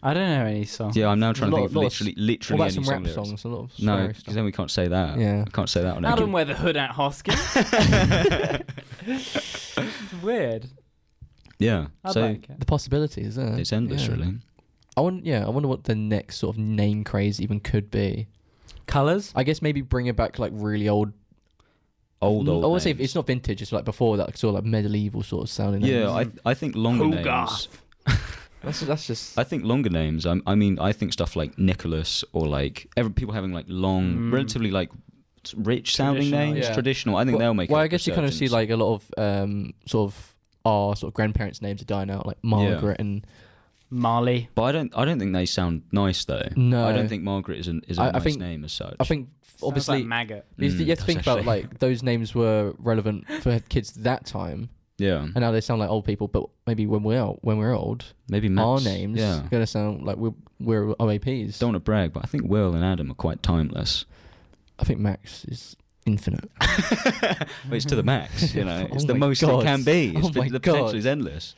I don't know any songs. Yeah, I'm now trying to There's think a of lot of literally What about any some song rap lyrics. songs? A lot of No, sweary because stuff. then we can't say that. Yeah. I can't say that on Adam, air. wear the hood at Hoskin. It's weird. Yeah. I'd So like it. The possibilities, isn't it? it's endless, Yeah. really. I wonder what the next sort of name craze even could be. Colours? I guess maybe bring it back like really old. Old. I want to say names. it's not vintage. It's like before that, sort of like medieval sort of sounding. Yeah, names. I think longer names. Hogarth. That's just. I think longer names. I mean, I think stuff like Nicholas or like people having like long, relatively like rich sounding Traditional, names. yeah. Traditional. I think they'll make. Well, a I guess you kind of see resurgence. like a lot of sort of our sort of grandparents' names are dying out, like Margaret and Marley. But I don't think they sound nice though. No. I don't think Margaret is a I nice think- name as such. I think Sounds obviously like maggot. you have to that's think about actually- like those names were relevant for kids that time, yeah, and now they sound like old people. But maybe when we're old, maybe our Max, names Yeah, are gonna sound like we're OAPs. don't want to brag, but I think Will and Adam are quite timeless. I think Max is infinite. But it's to the max, you know. It's Oh the my most God. it can be. Oh It's my the potential God. is endless.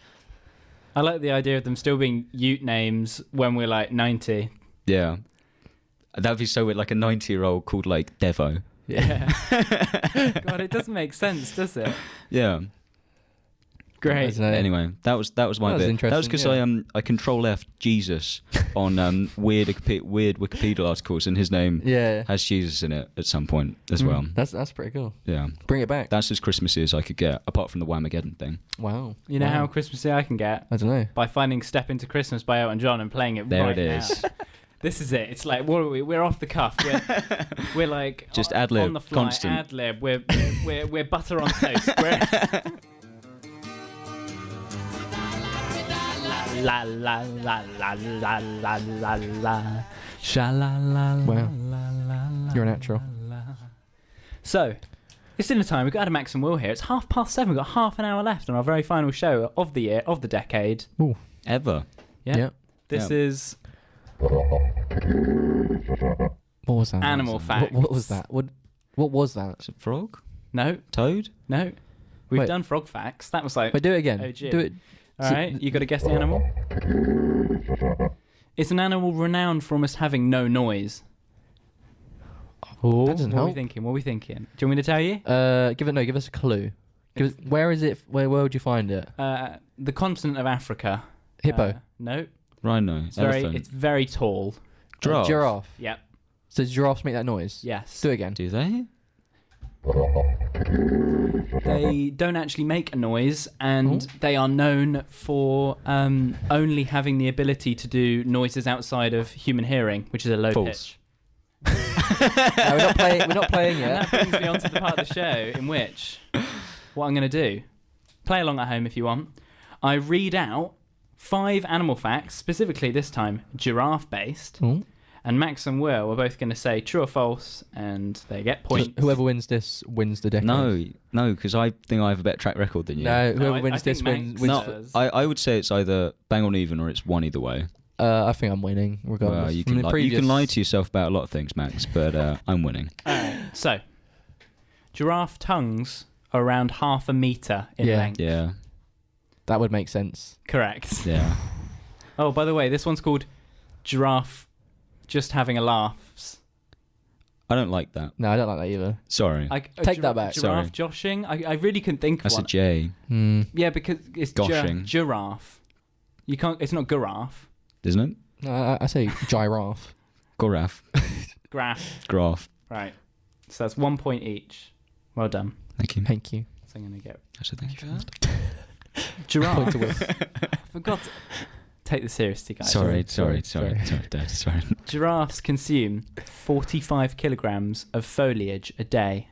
I like the idea of them still being Ute names when we're like 90. Yeah, that'd be so weird. Like a 90-year-old called like Devo. Yeah. God, it doesn't make sense, does it? Yeah. I Great. don't know. Anyway, that was my That was bit. That was interesting, because yeah. I control F Jesus on weird Wikipedia articles, and his name Yeah, has Jesus in it at some point as well. that's pretty cool. Yeah, Bring it back. that's as Christmassy as I could get, apart from the Wamageddon thing. Wow. You know Wow. how Christmassy I can get? I don't know. By finding Step Into Christmas by Elton John and playing it There right it is. now. This is it. It's like, what are we? We're off the cuff. We're like Just ad-lib, on the fly, constant. ad lib. We're butter on toast. La la la la la la la la. Sha la la la. Wow. la la. You're a natural. la. So, it's dinner time. We've got Adam, Max, and Will here. It's 7:30. We've got half an hour left on our very final show of the year, of the decade. Ever. Yeah. Yeah. This Yeah. is What was that? Animal Facts. What was that? What was that? Is it frog? No, Toad? no. We've Wait. done frog facts. That was like, Wait, do it again. OG. Do it. all right, you got to guess the animal. It's an animal renowned for almost having no noise. Oh, that doesn't what are we help. thinking? What are we thinking? Do you want me to tell you? Give us a clue. Where is it? Where would you find it? The continent of Africa. Hippo. No, Rhino? it's Elephant? very tall. Giraffe? Giraffe. Yep. So does giraffes make that noise? Yes. Do it again. Do they? They don't actually make a noise, and they are known for only having the ability to do noises outside of human hearing, which is a low False. pitch. No, we're not playing And yet. that brings me on to the part of the show in which what I'm going to do, play along at home if you want, I read out 5 animal facts, specifically this time giraffe-based, and Max and Will are both going to say true or false, and they get points. Whoever wins this wins the decade. No, because I think I have a better track record than you. No, No, whoever I wins think this Max wins. does. I would say it's either bang on even or it's one either way. I think I'm winning, regardless. Well, you From can, the you previous- can lie to yourself about a lot of things, Max, but I'm winning. So, giraffe tongues are around 1/2 meter in Yeah. length. Yeah, That would make sense. Correct. yeah. Oh, by the way, this one's called giraffe just having a laugh. I don't like that. No, I don't like that either. Sorry. Take that back. Giraffe Sorry. joshing. I really couldn't think of That's a one. J, Yeah, because it's Goshing. giraffe. You can't. It's not giraffe. isn't it? No, I say giraffe. Giraffe. Graph. Graph. Right. So that's 1 point each. Well done. Thank you. Thank you. So I'm gonna get I said thank you for that. Point giraffe. to Will. I forgot. Take this seriously, guys. Sorry. sorry. Sorry. Giraffes consume 45 kilograms of foliage a day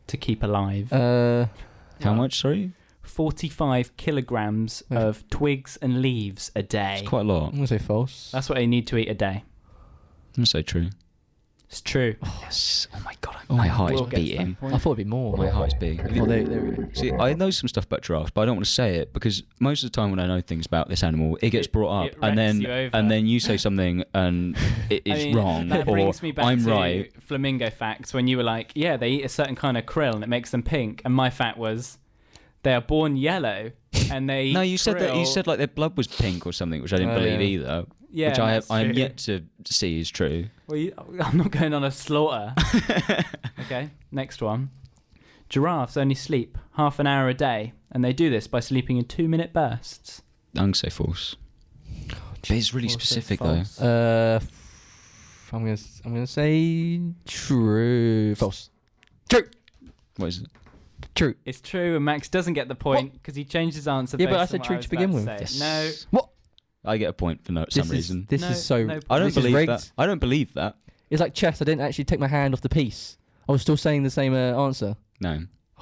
to keep alive. How much? Sorry. 45 kilograms of twigs and leaves a day. It's quite a lot. I'm gonna say false. That's what they need to eat a day. I'm gonna say true. It's true. Yes. Oh my god. My heart is Will gets beating. that point. I thought it'd be more. My heart is beating. Oh, there we go. See, I know some stuff about giraffes, but I don't want to say it because most of the time when I know things about this animal, it gets brought up, it and wrecks you over. then you say something and it is I mean, wrong, That or brings me back I'm to right. Flamingo Facts when you were like, yeah, they eat a certain kind of krill and it makes them pink. And my fact was they are born yellow and they eat No, you said that. You krill. said like their blood was pink or something, which I didn't Oh, believe yeah. either. Yeah, which I that's am true. yet to see is true. Well, I'm not going on a slaughter. Okay, next one. Giraffes only sleep half an hour a day, and they do this by sleeping in 2-minute bursts. I'm gonna say false. But it's really False, specific false. though. I'm gonna say true. False. What is it? True. It's true, and Max doesn't get the point because he changed his answer. Yeah, but based I on said what true was to begin about with. to say. Yes. No, What? I get a point for some reason. This No, is so. no I don't this is believe rigged. that. I don't believe that. It's like chess. I didn't actually take my hand off the piece. I was still saying the same answer. No,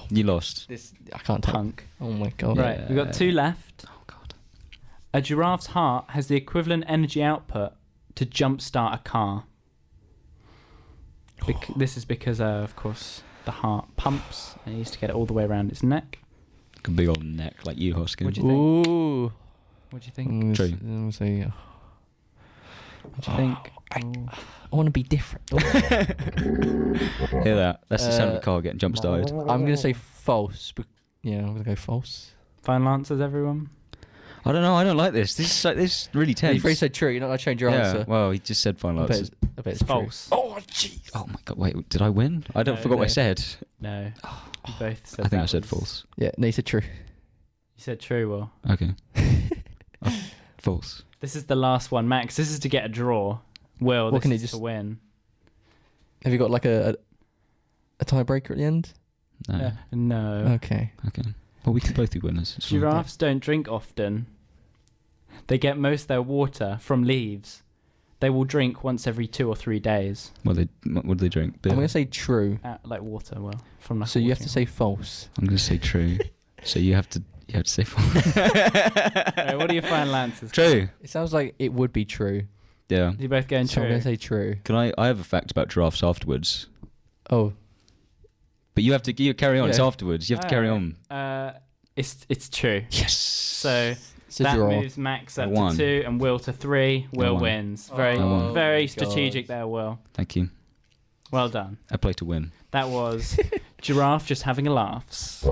you lost. This I can't tell. punk. Oh my god. Right, we've got 2 left. Oh god. A giraffe's heart has the equivalent energy output to jumpstart a car. This is because, of course, the heart pumps and it needs to get it all the way around its neck. A big old neck like you, Hoskin. What do you think? Ooh. What do you think? I'm True. gonna say. What do you think? I want to be different. Hear that? That's the sound of a car getting jump started. I'm gonna say false. Yeah, I'm gonna go false. Final answers, everyone? I don't know. I don't like this. This is really tense. You've already said true. You're not gonna change your yeah. answer. Well, he just said final I bet answers. I bet It's it's true. false. Oh jeez. Oh my god! Wait, did I win? I don't No, forgot what I no. said. No. You both said I think I that said was- false. Yeah, no, you said true. You said true, Will. Okay. False. This is the last one, Max. This is to get a draw. Will, What this can he is just- to win. Have you got like a tiebreaker at the end? No. No. Okay. Okay. Well, we can both be winners. It's fine. Giraffes don't drink often. They get most of their water from leaves. They will drink once every 2 or 3 days. What do they drink? Beer? I'm gonna say true. Like water, well, from like So a you have to watering say false. I'm gonna say true. So you have to say false. hole. Alright, what are your final answers? True. It sounds like it would be true. Yeah. You're both going So I'm true. gonna say true. Can I have a fact about giraffes afterwards? Oh, But you carry on. It's Yeah. afterwards. You have to carry on. It's true. Yes. So it's a that draw. moves Max up I won. to 2 and Will to 3. Will won. wins. I won. Very God. strategic there, Will. Thank you. Well done. I play to win. That was Giraffe just having a laughs.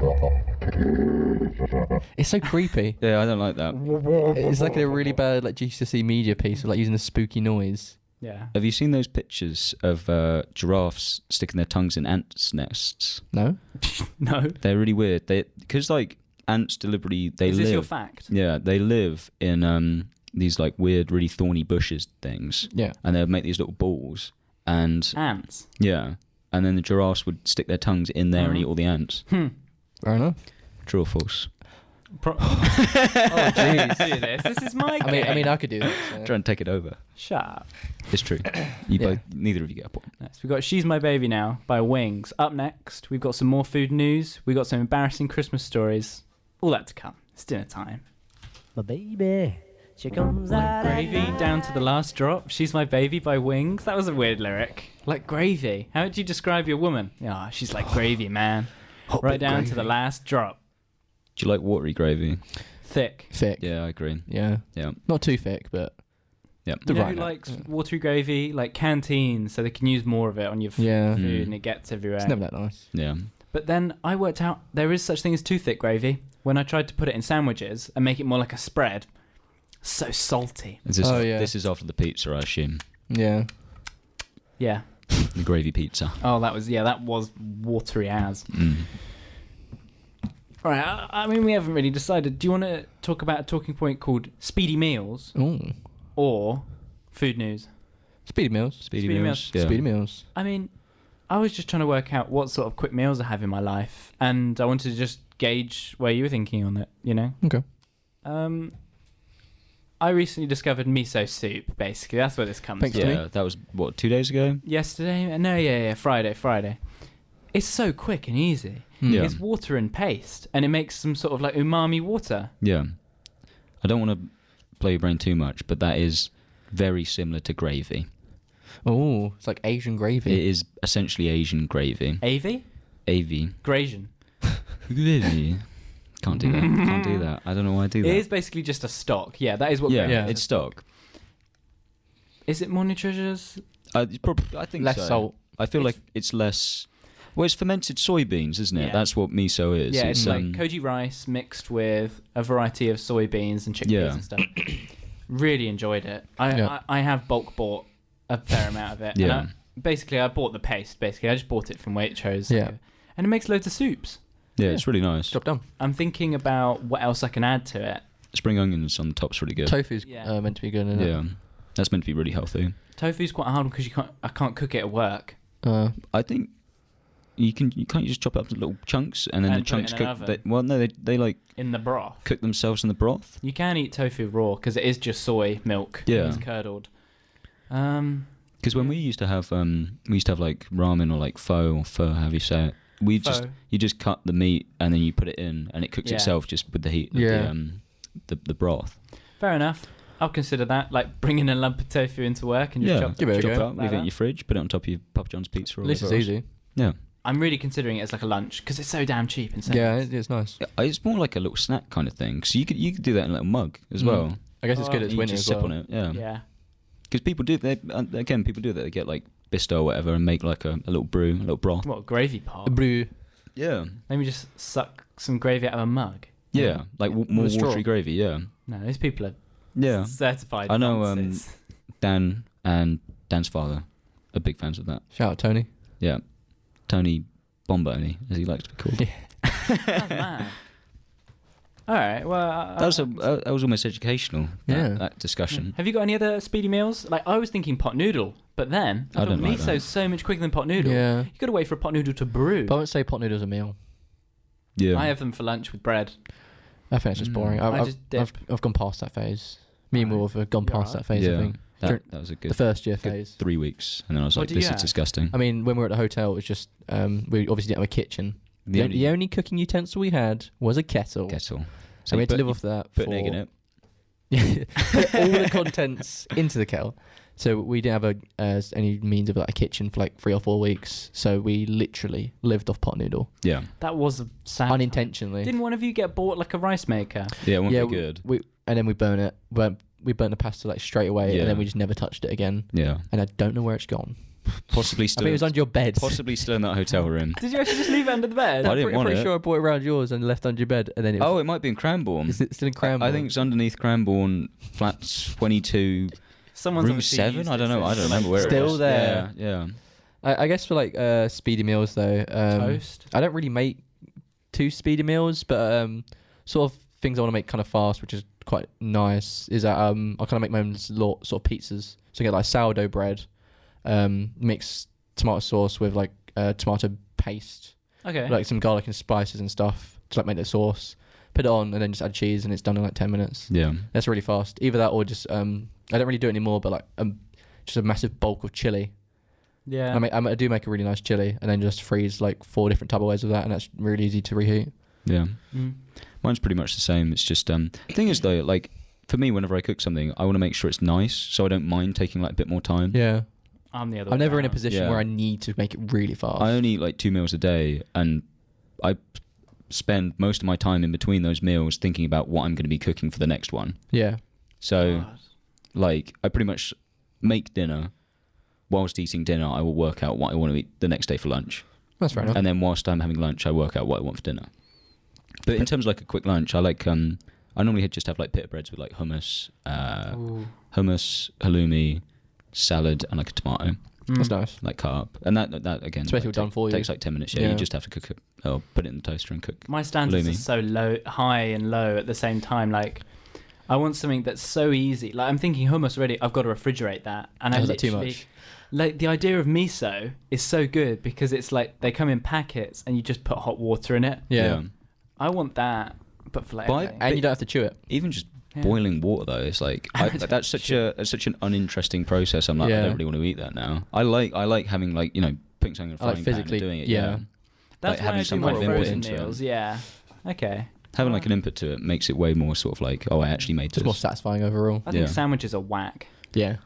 It's so creepy. Yeah, I don't like that. It's like a really bad like GCSE media piece of like using a spooky noise. Yeah. Have you seen those pictures of giraffes sticking their tongues in ants' nests? No. No. They're really weird. Because like ants deliberately Is this your live. fact? Yeah, they live in these like weird, really thorny bushes things, Yeah. and they'll make these little balls. And Ants. yeah, and then the giraffes would stick their tongues in there and eat all the ants. Hmm. Fair enough. True or false? Oh, jeez. Do this. This is my game. I mean, I could do that. So. Try and take it over. Shut up. It's true. Neither of you get a point. Next, we've got She's My Baby Now by Wings. Up next, we've got some more food news. We've got some embarrassing Christmas stories. All that to come. It's dinner time. My baby, she comes out. Gravy down to the last drop. She's My Baby by Wings. That was a weird lyric. Like gravy. How would you describe your woman? Yeah, she's like gravy, man. Right down to the last drop. Do you like watery gravy? Thick. Thick. Yeah, I agree. Yeah. Yeah. Not too thick, but Yeah. You know right who now. likes watery gravy? Like canteens, so they can use more of it on your Yeah. food Mm. and it gets everywhere. it's never that nice. Yeah. But then I worked out there is such thing as too thick gravy. When I tried to put it in sandwiches and make it more like a spread, so salty. Is this, Oh, yeah. This is after the pizza, I assume. Yeah. Yeah. The gravy pizza. Oh, that was watery as. Mm. All right. I mean, we haven't really decided. Do you want to talk about a talking point called Speedy Meals Ooh. or food news? Speedy Meals. Speedy Speedy Meals. Meals. Yeah. Speedy Meals. I mean, I was just trying to work out what sort of quick meals I have in my life, and I wanted to just gauge where you were thinking on it. You know. Okay. I recently discovered Miso Soup. Basically, that's where this comes Thanks from. to me. Yeah, that was, 2 days ago? Yesterday? No, yeah, Friday. It's so quick and easy. Yeah. It's water and paste, and it makes some sort of like umami water. Yeah. I don't want to play your brain too much, but that is very similar to gravy. Oh, it's like Asian gravy. It is essentially Asian gravy. Avy? AV. Grasian. Gravy. Can't do that. Can't do that. I don't know why I do that. It is basically just a stock. Yeah, that is what Yeah, gravy is. it's stock. Is it more nutritious? I think Less so. salt. I feel like it's less... Well, it's fermented soybeans, isn't it? Yeah. That's what miso is. Yeah, it's like um, koji rice mixed with a variety of soybeans and chickpeas Yeah. and stuff. Really enjoyed it. I have bulk bought a fair amount of it. Yeah. And basically, I bought the paste. Basically, I just bought it from Waitrose. Yeah. And it makes loads of soups. Yeah, it's really nice. Drop down. I'm thinking about what else I can add to it. Spring onions on the top's really good. Tofu's Yeah. meant to be good, isn't it? Yeah. That's meant to be really healthy. Tofu's quite hard because I can't cook it at work. I think you can't just chop it up into little chunks and then And the put it chunks in an cook. oven. Well, no, they like In the broth. cook themselves in the broth. You can eat tofu raw because it is just soy milk. Yeah. It's curdled. Because when we used to have like ramen or like pho, have you say it? You just cut the meat and then you put it in and it cooks Yeah. itself just with the heat of Yeah. the broth. Fair enough. I'll consider that. Like bringing a lump of tofu into work and just Yeah, chop Give it a chop go. it up, leave like it in that. your fridge, put it on top of your Papa John's pizza. Or At least it's whatever else. easy. Yeah. I'm really considering it as like a lunch because it's so damn cheap and so Yeah, it's nice. It's more like a little snack kind of thing. So you could do that in a little mug as Mm. well. I guess it's good. Oh, It's You winter just as sip well. on it. Yeah. Yeah. Because people do that. They get like Bisto or whatever and make like a little brew, a little broth. What, gravy pot? Brew. Yeah. Let me just suck some gravy out of a mug. Yeah. Like more With a straw. watery gravy. Yeah. No, those people are Yeah. certified I know, nonsense. Dan and Dan's father are big fans of that. Shout out Tony. Yeah. Tony Bomboni, as he likes to be called. That's mad. All right, well... That was almost educational, Yeah. that discussion. Have you got any other speedy meals? Like, I was thinking pot noodle, but then I I thought don't like miso's that. so much quicker than pot noodle. Yeah. You got to wait for a pot noodle to brew. But I won't say pot noodles a meal. Yeah. I have them for lunch with bread. I think it's just boring. I I've, just dip. I've gone past that phase. Me and Will have gone You're past right. that phase, I Yeah. think. That was a good, The first year good phase. 3 weeks. And then I was What like, did this you is have? disgusting. I mean, when we were at the hotel, it was just, we obviously didn't have a kitchen. The only cooking utensil we had was a kettle. kettle. So we had to live off that Put for... an egg in it. Put all the contents into the kettle. So we didn't have any means of like a kitchen for like 3 or 4 weeks. So we literally lived off pot noodle Yeah. That was a sad time. unintentionally. Didn't one of you get bought like a rice maker? Yeah, it won't yeah, be good. and then we burn it. We burnt the pasta like straight away, Yeah. and then we just never touched it again. Yeah. And I don't know where it's gone. Possibly I still. think it was under your bed. Possibly still in that hotel room. Did you actually just leave it under the bed? I didn't want pretty it. sure I brought it around yours and left under your bed, and then it was, Oh, it might be in Cranbourne. it's still in Cranbourne. I think it's underneath Cranbourne, flat 22, Someone's room obviously 7. used I don't it know. I since. don't remember where it Still was. there. Yeah. I guess for like speedy meals though, Toast. I don't really make too speedy meals, but sort of things I want to make kind of fast, which is quite nice, is that I kind of make my own sort of pizzas. So I get like sourdough bread, mix tomato sauce with like tomato paste, Okay. like some garlic and spices and stuff to like make the sauce. Put it on and then just add cheese and it's done in like 10 minutes. Yeah. That's really fast. Either that or just I don't really do it anymore, but like just a massive bulk of chili. Yeah. I do make a really nice chili and then just freeze like 4 different Tupperwares of that, and that's really easy to reheat. Yeah. Mm. Mine's pretty much the same. It's just the thing is though, like for me, whenever I cook something, I want to make sure it's nice, so I don't mind taking like a bit more time. Yeah. I'm the other. I'm way never in a around. position Yeah. where I need to make it really fast. I only eat like 2 meals a day, and I spend most of my time in between those meals thinking about what I'm going to be cooking for the next one. Yeah. So, God. like, I pretty much make dinner. Whilst eating dinner, I will work out what I want to eat the next day for lunch. That's fair enough. And then whilst I'm having lunch, I work out what I want for dinner. But in terms of like a quick lunch, I like I normally just have like pita breads with like hummus, halloumi, salad, and like a tomato, That's nice. like carb. And that again, Especially like, done for you. takes like 10 minutes. Yeah, Yeah. you just have to cook it or put it in the toaster and cook. My standards halloumi. are so low, high and low at the same time. Like, I want something that's so easy. Like, I'm thinking hummus already. I've got to refrigerate that, and I Is that too literally much? like the idea of miso is so good because it's like they come in packets and you just put hot water in it. Yeah. I want that, but for like But everything. And you don't have to chew it. Even just Yeah. boiling water though, it's like that's such an uninteresting process. I'm like, Yeah. I don't really want to eat that now. I like having like putting something in a I like frying pan physically- and doing it. yeah. That's like why having I do some my kind of input frozen into it. meals. Yeah. Okay. Having like an input to it makes it way more sort of like, oh, I actually made Just more this. satisfying overall. I think Yeah. sandwiches are whack. Yeah.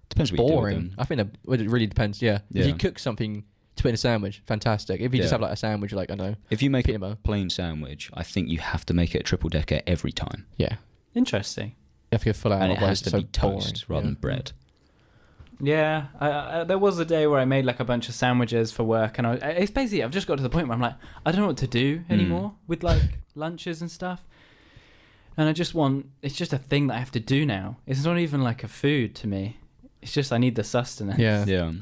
Depends what you do with Boring. them. I think it really depends. Yeah. Yeah. If you cook something to put in a sandwich, fantastic. If you just Yeah. have like a sandwich, like I know, If you make peanut a butter. plain sandwich, I think you have to make it a triple decker every time, Yeah. Interesting. You have to go full out. and it otherwise has to it's so be toast boring. rather Yeah. than bread. Yeah, I, there was a day where I made like a bunch of sandwiches for work, and it's basically I've just got to the point where I'm like, I don't know what to do anymore with like lunches and stuff, and it's just a thing that I have to do now. It's not even like a food to me. It's just I need the sustenance. Yeah. Yeah.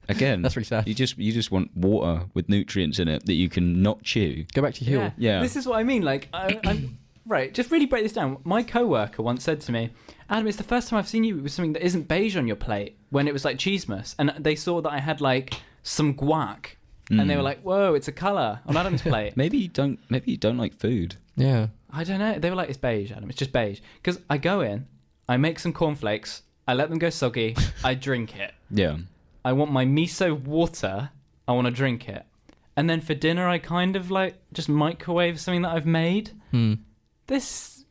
Again, That's really sad. You just want water with nutrients in it that you can not chew. Go back to Huel. Yeah. This is what I mean. Like, I'm right. Just really break this down. My coworker once said to me, Adam, it's the first time I've seen you with something that isn't beige on your plate, when it was like Cheesemas, and they saw that I had like some guac, and they were like, "Whoa, it's a color on Adam's plate." Maybe you don't like food. Yeah. I don't know. They were like, "It's beige, Adam. It's just beige." Because I go in, I make some cornflakes, I let them go soggy, I drink it. Yeah. I want my miso water, I want to drink it, and then for dinner I kind of like just microwave something that I've made. This.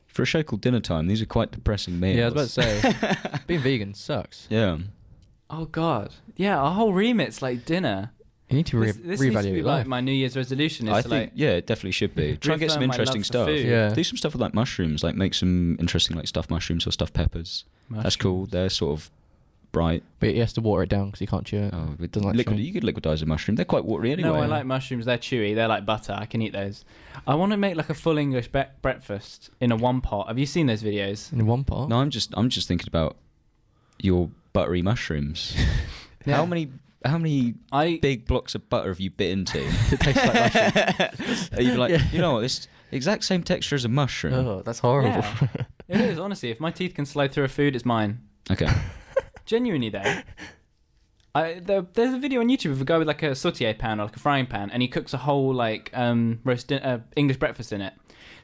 For a show called Dinner Time, these are quite depressing meals. Yeah, I was about to say, being vegan sucks. Yeah. Oh God, yeah, our whole remit's like dinner. You need to This needs to reevaluate be your like life. my New Year's resolution is I to think, like yeah, it definitely should be. Try and get some reaffirm my interesting love for stuff. food. Yeah. Do some stuff with like mushrooms, like make some interesting like stuffed mushrooms or stuffed peppers. That's cool. They're sort of bright. But he has to water it down because he can't chew it. Oh, it Doesn't like liquid. chewing. You could liquidize a mushroom. They're quite watery anyway. No, I like mushrooms. They're chewy. They're like butter. I can eat those. I want to make like a full English breakfast in a one pot. Have you seen those videos? In one part. No, I'm just thinking about your buttery mushrooms. Yeah. How many big blocks of butter have you bit into? It tastes like mushroom. Are you like, Yeah. you know what, it's the exact same texture as a mushroom. Oh, that's horrible. Yeah, it is honestly. If my teeth can slide through a food, it's mine. Okay. Genuinely though. There's a video on YouTube of a guy with like a sauté pan or like a frying pan, and he cooks a whole like English breakfast in it.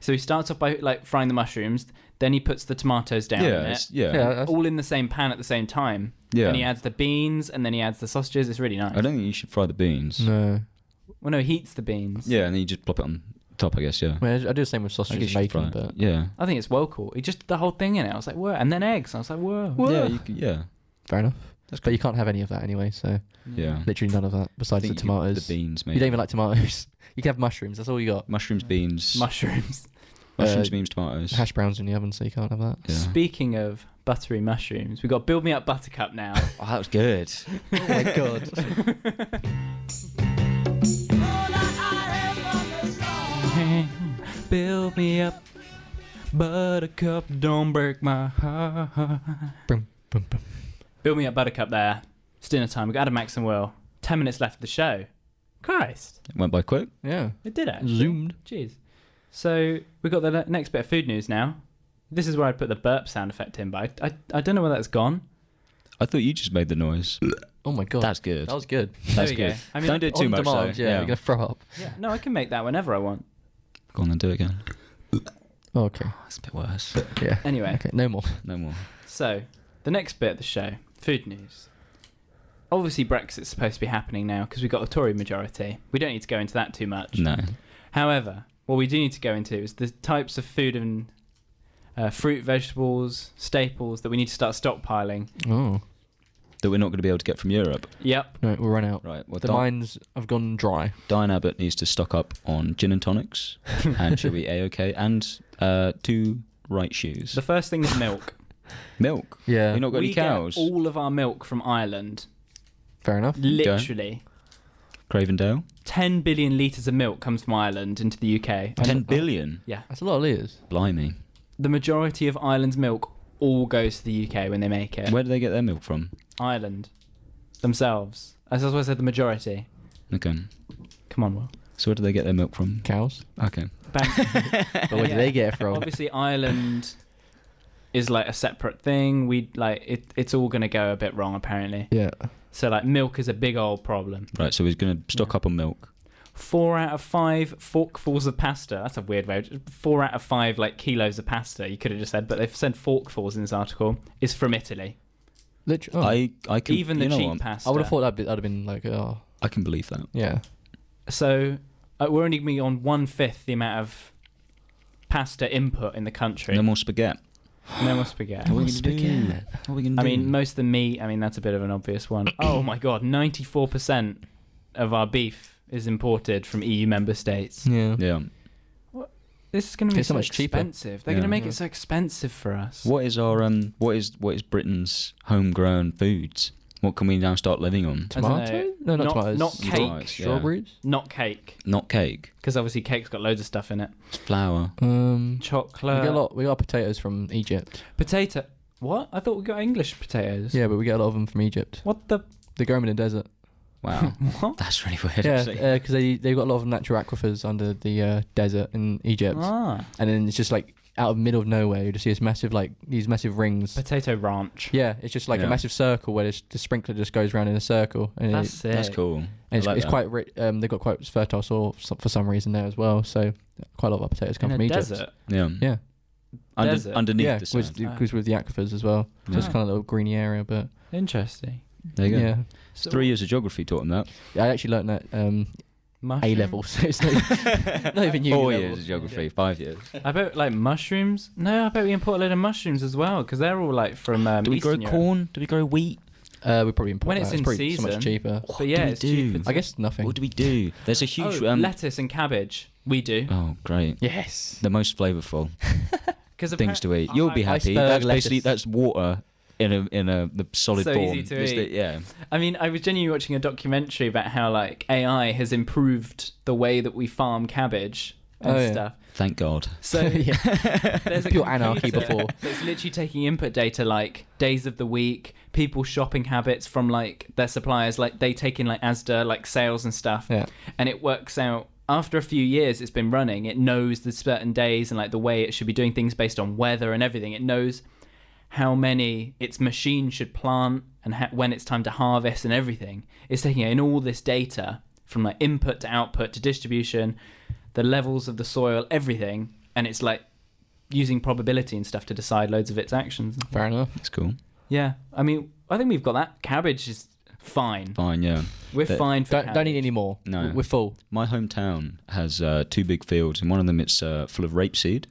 So he starts off by like frying the mushrooms, then he puts the tomatoes down in it, Yeah, all in the same pan at the same time. Yeah. And he adds the beans, and then he adds the sausages. It's really nice. I don't think you should fry the beans. No. Well, no, he heats the beans. Yeah, and then you just plop it on top, I guess. Yeah. I mean, I do the same with I sausages guess and you should fry bacon, it. but Yeah. I think it's well cool. He just the whole thing in it. I was like, whoa, and then eggs. I was like, whoa. Yeah. Yeah. fair enough. That's But you can't have any of that anyway, so Yeah. literally none of that I besides the think you could- tomatoes. The beans, maybe. You don't even like tomatoes. You can have mushrooms. That's all you got. mushrooms, beans, Mushrooms. mushrooms, beans, tomatoes. Hash browns in the oven, so you can't have that. Yeah. Speaking of buttery mushrooms, we've got Build Me Up Buttercup now. Oh, that was good. Oh my god. Build me up, Buttercup, don't break my heart. Boom, boom, boom. Build me up, Buttercup. There, it's dinner time. We've got Adam, Max, and Will. 10 minutes left of the show. Christ, It went by quick. Yeah. it did actually. Zoomed. Jeez. So we've got the next bit of food news now. This is where I put the burp sound effect in, but I don't know where that's gone. I thought you just made the noise. Oh my god, That's good. that was good. That's we go. good. I mean, Don't do it too On much, demand, though. yeah, you're gonna throw up. Yeah, no, I can make that whenever I want. Go on then, do it again. Oh, okay. That's a bit worse. Yeah. Anyway, Okay, no more. No more. so the next bit of the show, food news. Obviously, Brexit's supposed to be happening now because we've got a Tory majority. We don't need to go into that too much. No. However, what we do need to go into is the types of food and fruit, vegetables, staples that we need to start stockpiling. Oh. That we're not going to be able to get from Europe. Yep. No, we'll run out. Right. Well, The mines have gone dry. Diane Abbott needs to stock up on gin and tonics, and she'll be A-OK, and 2 right shoes. The first thing is milk. Milk. Yeah. You've not got We any cows. get all of our milk from Ireland. Fair enough. Literally. Cravendale. 10 billion litres of milk comes from Ireland into the UK. 10 billion. Yeah. That's a lot of litres. Blimey. The majority of Ireland's milk all goes to the UK when they make it. Where do they get their milk from? Ireland. Themselves. That's why I said the majority. Okay. Come on, Will. So where do they get their milk from? Cows. Okay. But where do they get it from? Obviously, Ireland is like a separate thing. It's all going to go a bit wrong, apparently. Yeah. So, like, milk is a big old problem. Right, so he's going to stock up on milk. 4 out of 5 forkfuls of pasta. That's a weird way. 4 out of 5 like kilos of pasta. You could have just said, but they've said forkfuls in this article. Is from Italy. Literally. I can, Even the you know cheap what? pasta. I would have thought that'd have been like, oh, I can believe that. yeah. So we're only going to be on 1/5 the amount of pasta input in the country. No more spaghetti. No more spaghetti. What are we going to do? What are we going to I do? mean, most of the meat. I mean, that's a bit of an obvious one. Oh my god, 94% of our beef is imported from EU member states. Yeah. Yeah. This is going to be It's so so much cheaper. expensive. They're Yeah. going to make it so expensive for us. What is our what is Britain's homegrown foods? What can we now start living on? I don't know. Tomato? No, not Not- tomatoes. not cake. Tomatoes, yeah. Strawberries. Not cake, Not cake. because obviously cake's got loads of stuff in it. It's flour. We Chocolate. got potatoes from Egypt. Potato. What? I thought we got English potatoes. Yeah, but we get a lot of them from Egypt. What the? They grow them in the desert. Wow. What? That's really weird. Yeah, actually. because they've got a lot of natural aquifers under the desert in Egypt, Ah, and then it's just like out of the middle of nowhere, you just see this massive these massive rings. potato ranch. Yeah, it's just like Yeah. a massive circle where the sprinkler just goes around in a circle, and That's it, sick. That's cool. and I like it's that. quite rich. They've got quite fertile soil for some reason there as well. So quite a lot of our potatoes come In from a Egypt. desert. Yeah. Yeah, Desert? Underneath yeah, the sand. with the aquifers as well. So it's Ah. kind of a little greeny area, but Interesting. There you go. yeah. So 3 years of geography taught him that. I actually learnt that A mushroom? level, so it's not even uni 4 level. years of geography, 5 years. I bet like mushrooms. No, I bet we import a load of mushrooms as well because they're all like from Do we grow Eastern Europe. corn? Do we grow wheat? We probably import When that. it's in probably so season. much cheaper. But yeah, do we it's do? cheap. I guess nothing. What do we do? There's a huge... lettuce and cabbage. We do. Oh, great. Yes. The most flavourful Because things to eat. You'll be happy. Iceberg That's basically... lettuce. That's water in the solid So form. easy to It's eat. yeah. I mean, I was genuinely watching a documentary about how like AI has improved the way that we farm cabbage and Oh, yeah. stuff. Thank God. So Yeah. there's a Pure anarchy computer before. that's literally taking input data like days of the week, people's shopping habits from like their suppliers, like they take in like Asda, like sales and stuff, Yeah. and it works out. After a few years it's been running, it knows the certain days and like the way it should be doing things based on weather and everything. It knows how many its machine should plant and when it's time to harvest and everything. It's taking in all this data from like input to output to distribution, the levels of the soil, everything, and it's like using probability and stuff to decide loads of its actions. Fair enough. That's cool. Yeah, I mean, I think we've got that. Cabbage is fine. Fine, yeah. We're But fine for Don't eat any more. No. We're full. My hometown has 2 big fields, and one of them it's full of rapeseed,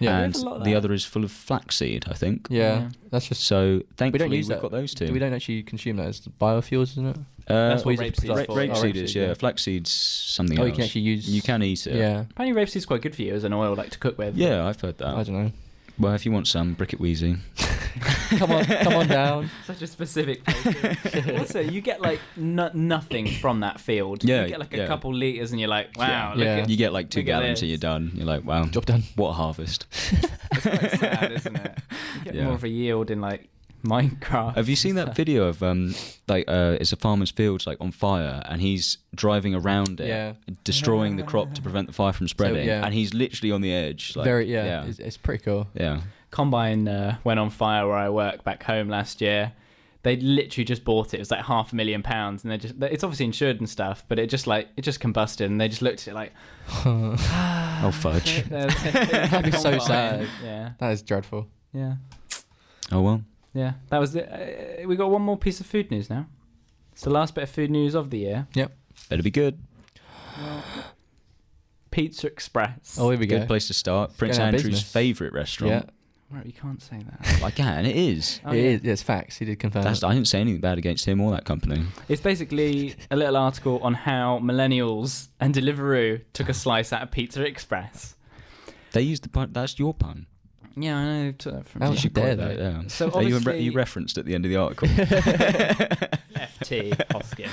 Yeah. and have a lot of the that. other is full of flaxseed, I think. Yeah. Yeah. That's just. So thankfully use we've that. got those 2. We don't actually consume that as biofuels, isn't it? That's what we rapeseed just- is for. Rapeseed Oh, is, rapeseed, yeah. yeah. Flaxseed's something Oh, else. you can actually use. You can eat it. Yeah. Apparently rapeseed's quite good for you as an oil, like to cook with. Yeah, I've heard that. I don't know. Well, if you want some, brick it wheezy. come on down. Such a specific place. Also, you get like nothing from that field. Yeah, You get like a yeah. couple litres and you're like, wow, Yeah. look at You get like 2 Look at gallons this. and you're done. You're like, wow, Job done. what a harvest. It's quite sad, isn't it? You get Yeah. more of a yield in like Minecraft. Have you seen that video of it's a farmer's field like on fire and he's driving around it, Yeah. destroying the crop to prevent the fire from spreading, yeah. and he's literally on the edge. Like, Very. Yeah. yeah. It's pretty cool. Yeah. Combine went on fire where I work back home last year. They literally just bought it. It was like £500,000, and it's obviously insured and stuff, but it just combusted, and they just looked at it like, Oh fudge. That'd be so sad. Yeah. That is dreadful. Yeah. Oh well. Yeah. That was it. We got one more piece of food news now. It's the last bit of food news of the year. Yep. Better be good. Pizza Express. Oh, here we go. Good place to start. Prince Going out of Andrew's business. favourite restaurant. Yeah. Right, you can't say that. I can. It is. Oh, It yeah. is. Yeah, it's facts. He did confirm. I it. didn't say anything bad against him or that company. It's basically a little article on how millennials and Deliveroo took a slice out of Pizza Express. They used the pun. That's your pun. Yeah, I know. Took that from Oh, You you. should dare quote that. they? Yeah. So Are you obviously- referenced at the end of the article. FT Hoskin.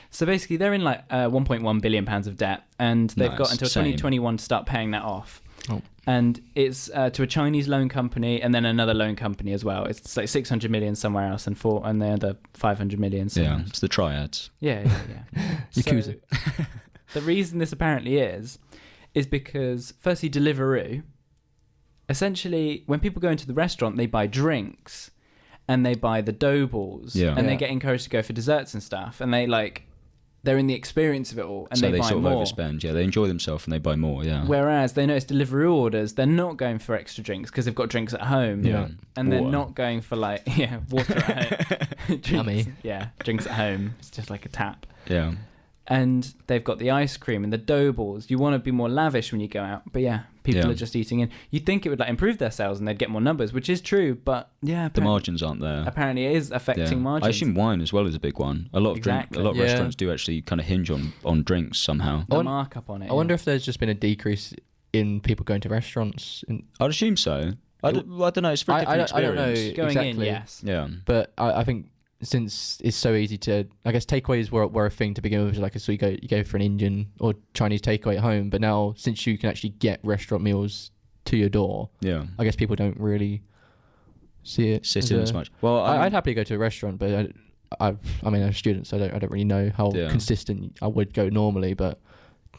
So basically, they're in like £1.1 billion of debt, and they've got Nice, until same. 2021 to start paying that off. Oh. And it's to a Chinese loan company and then another loan company as well. It's like 600 million somewhere else and the other 500 million somewhere Yeah, else. it's the triads. Yeah. Yakuza. So, the reason this apparently is because firstly, Deliveroo. Essentially, when people go into the restaurant, they buy drinks, and they buy the dough balls, Yeah. and they Yeah. get encouraged to go for desserts and stuff, and they're in the experience of it all, and So they buy sort of more. overspend. Yeah, they enjoy themselves and they buy more. Yeah. Whereas they notice Deliveroo orders, they're not going for extra drinks because they've got drinks at home. Yeah. And they're Water. not going for water at home. Drinks, Yummy. Yeah, drinks at home. It's just like a tap. Yeah. And they've got the ice cream and the dough balls. You want to be more lavish when you go out, but people Yeah. are just eating in. You'd think it would improve their sales and they'd get more numbers, which is true, but The margins aren't there. apparently it is affecting Yeah. margins. I assume wine as well is a big one. A lot of Exactly. a lot of Yeah. restaurants do actually kind of hinge on drinks somehow. the I won- markup on it. I wonder if there's just been a decrease in people going to restaurants. I'd assume so. I don't know. It's a very different I don't know. experience. going in, exactly. yes. Yeah. But I think since it's so easy to, I guess takeaways were a thing to begin with. Like, so you go for an Indian or Chinese takeaway at home. But now, since you can actually get restaurant meals to your door, Yeah. I guess people don't really see it. Sit in as much. Well, I'd happily go to a restaurant, but I'm a student, so I don't really know how Yeah. consistent I would go normally. But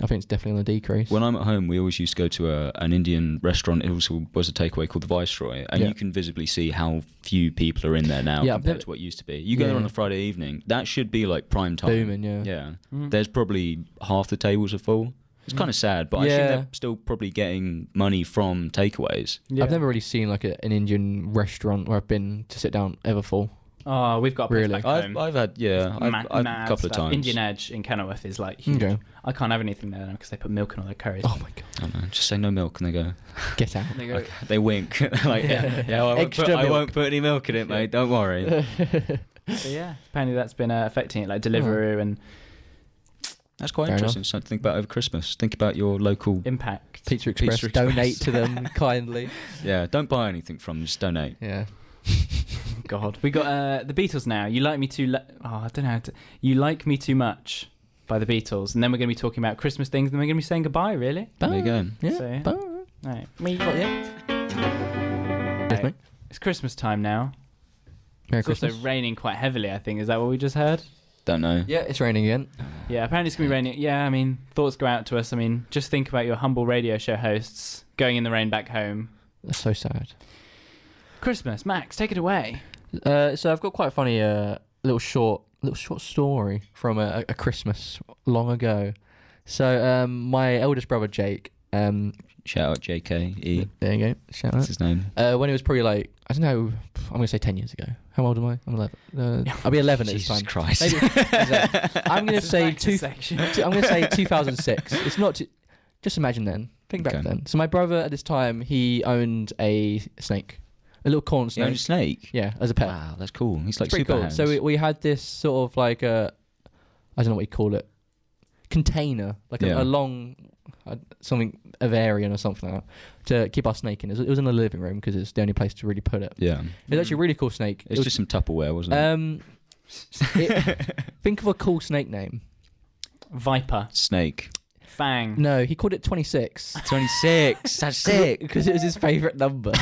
I think it's definitely on the decrease. when I'm at home, we always used to go to an Indian restaurant. It also was a takeaway called the Viceroy, and Yeah. you can visibly see how few people are in there now Yeah, compared but- to what it used to be. You go there on Yeah. a Friday evening, that should be like prime time. Booming, yeah. Yeah. Mm. There's probably half the tables are full. It's kind of sad, but I assume Yeah. they're still probably getting money from takeaways. Yeah. I've never really seen like an Indian restaurant where I've been to sit down ever full. Oh, we've got a place Really? back home. I've had I've a Mad couple of stuff. times. Indian Edge in Kenilworth is like huge. Okay. I can't have anything there because they put milk in all their curries. Oh my god. I don't know, just say no milk and they go. Get out. They go, They wink. Like yeah, Extra I milk. won't put any milk in it, mate. Don't worry. so yeah, apparently that's been affecting it, like Deliveroo and That's quite Fair interesting. Something to think about over Christmas. Think about your local. Impact. Pizza Express. Pizza Express. Donate to them kindly. Yeah, don't buy anything from them. Just donate. Yeah. God, we got the Beatles now. You like me too? I don't know. How to... You like me too much by the Beatles, and then we're going to be talking about Christmas things, and then we're going to be saying goodbye. Really? There you go. Yeah. So, Bye. all right. Me. Yes, Right. mate. It's Christmas time now. Merry It's Christmas. also raining quite heavily. I think is that what we just heard? Don't know. Yeah, it's raining again. Yeah, apparently it's going to be raining. Yeah, I mean, thoughts go out to us. I mean, just think about your humble radio show hosts going in the rain back home. That's so sad. Christmas, Max, take it away. So I've got quite a funny little short story from a Christmas long ago. So my eldest brother Jake, Shout out JKE. there you go, shout That's out. his name. When he was probably like, I don't know, I'm gonna say 10 years ago. How old am I? I'm 11. I'll be 11 at this Jesus time. Christ. Maybe, exactly. I'm gonna say Max's section. I'm gonna say 2006. It's not. Just imagine then. Think back Okay. then. So my brother at this time, he owned a snake, a little corn You snake. owned a snake. Yeah, as a pet. Wow, that's cool. He's like Pretty super cool. hands. So we had this sort of like I don't know what you call it, container, like Yeah. a long, something Avarian or something like that, to keep our snake in. It was in the living room because it's the only place to really put it. Yeah. It was actually a really cool snake. It's just some Tupperware, wasn't it? Think of a cool snake name. Viper, Snake. Fang. No, he called it 26. 26. That's sick. Because it was his favourite number.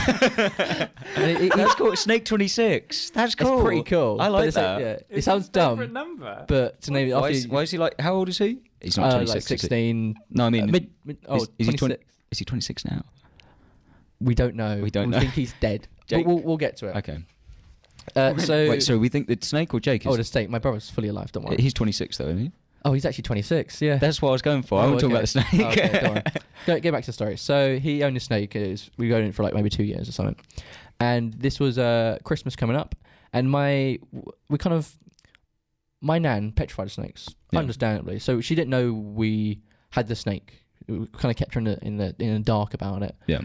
And That's cool. Snake 26. That's cool. It's pretty cool. I But like it's that. Yeah, it It's sounds his dumb, favourite number. but to name it Why after is he like? How old is he? He's not 26. like is he? 16. No, I mean, is is he 26. Is he 26 now? We don't know. We don't know. think he's dead. But Jake. we'll get to it. Okay. So Wait, so we think that Snake or Jake is? Oh, the snake. My brother's fully alive. Don't worry. He's 26 though, isn't he? Oh, he's actually 26. Yeah. That's what I was going for. I want to talk about the snake. Oh, okay, don't worry. Go back to the story. So he owned a snake. We owned it for like maybe 2 years or something. And this was Christmas coming up, and my nan petrified of snakes, understandably. So she didn't know we had the snake. We kind of kept her in the dark about it. Yeah.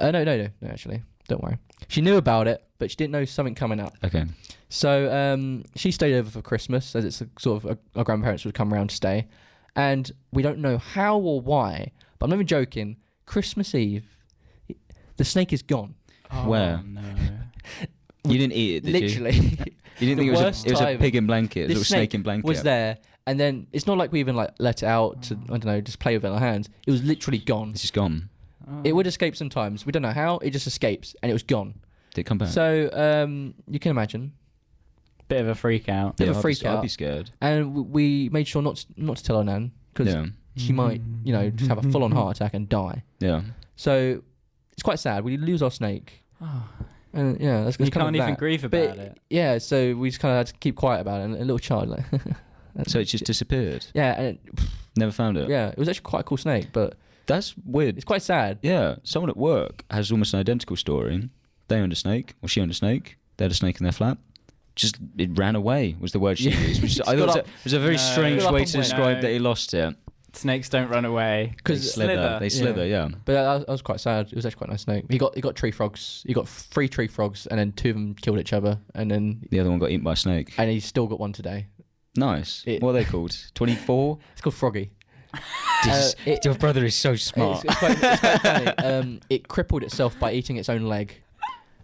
No, actually, don't worry. She knew about it, but she didn't know something coming up. Okay. So she stayed over for Christmas, as it's our grandparents would come around to stay, and we don't know how or why, but I'm not even joking. Christmas Eve, the snake is gone. Oh, Where? No. You didn't eat it, did Literally. you? You didn't think it was a pig in blanket, a This little snake in blanket? was there, and then it's not like we even like let it out to, I don't know, just play with it in our hands. It was literally gone. It's just gone. It would escape sometimes. We don't know how. It just escapes, and it was gone. Did it come back? So you can imagine. Bit of a freak out. Bit of a freak out. I'd be scared. And we made sure not to tell our nan, because she might, just have a full-on heart attack and die. Yeah. So it's quite sad. We lose our snake. Oh. And that's You kind can't of even that. grieve about it. Yeah, so we just kind of had to keep quiet about it. And a little child, like. So it just disappeared. Yeah, and Never found it. it was actually quite a cool snake, but That's weird. it's quite sad. Yeah, someone at work has almost an identical story. They owned a snake, or she owned a snake. They had a snake in their flat. Just it ran away was the word she used. Which I thought it was a very strange Got up way and to went. describe No. that he lost it. Snakes don't run away. They 'Cause slither. They slither. Yeah. But that was quite sad. It was actually quite a nice snake. He got tree frogs. He got 3 tree frogs, and then 2 of them killed each other, and then The other one got eaten by a snake. and he's still got one today. Nice. It- What are they called? 24. It's called Froggy. Your brother is so smart. It's quite funny. It crippled itself by eating its own leg,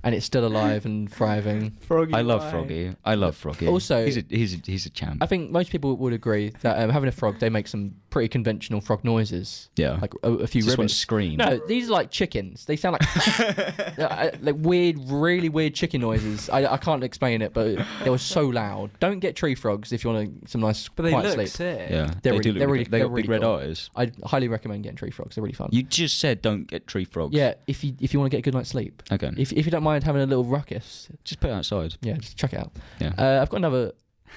and it's still alive and thriving. Froggy. I love why? Froggy. I love Froggy. Also- he's a champ. I think most people would agree that having a frog, they make some pretty conventional frog noises, Yeah. like a few Just one ribbons. scream. No, these are like chickens. They sound like weird, really weird chicken noises. I can't explain it, but they were so loud. Don't get tree frogs if you want some nice But they quiet look sleep. sick. Yeah. They're they really- do look they're really- They they're got big really red cool. eyes. I highly recommend getting tree frogs. They're really fun. You just said don't get tree frogs. Yeah, if you want to get a good night's sleep. Okay. If you don't mind having a little ruckus, Just put it outside. yeah, just check it out. Yeah. I've got another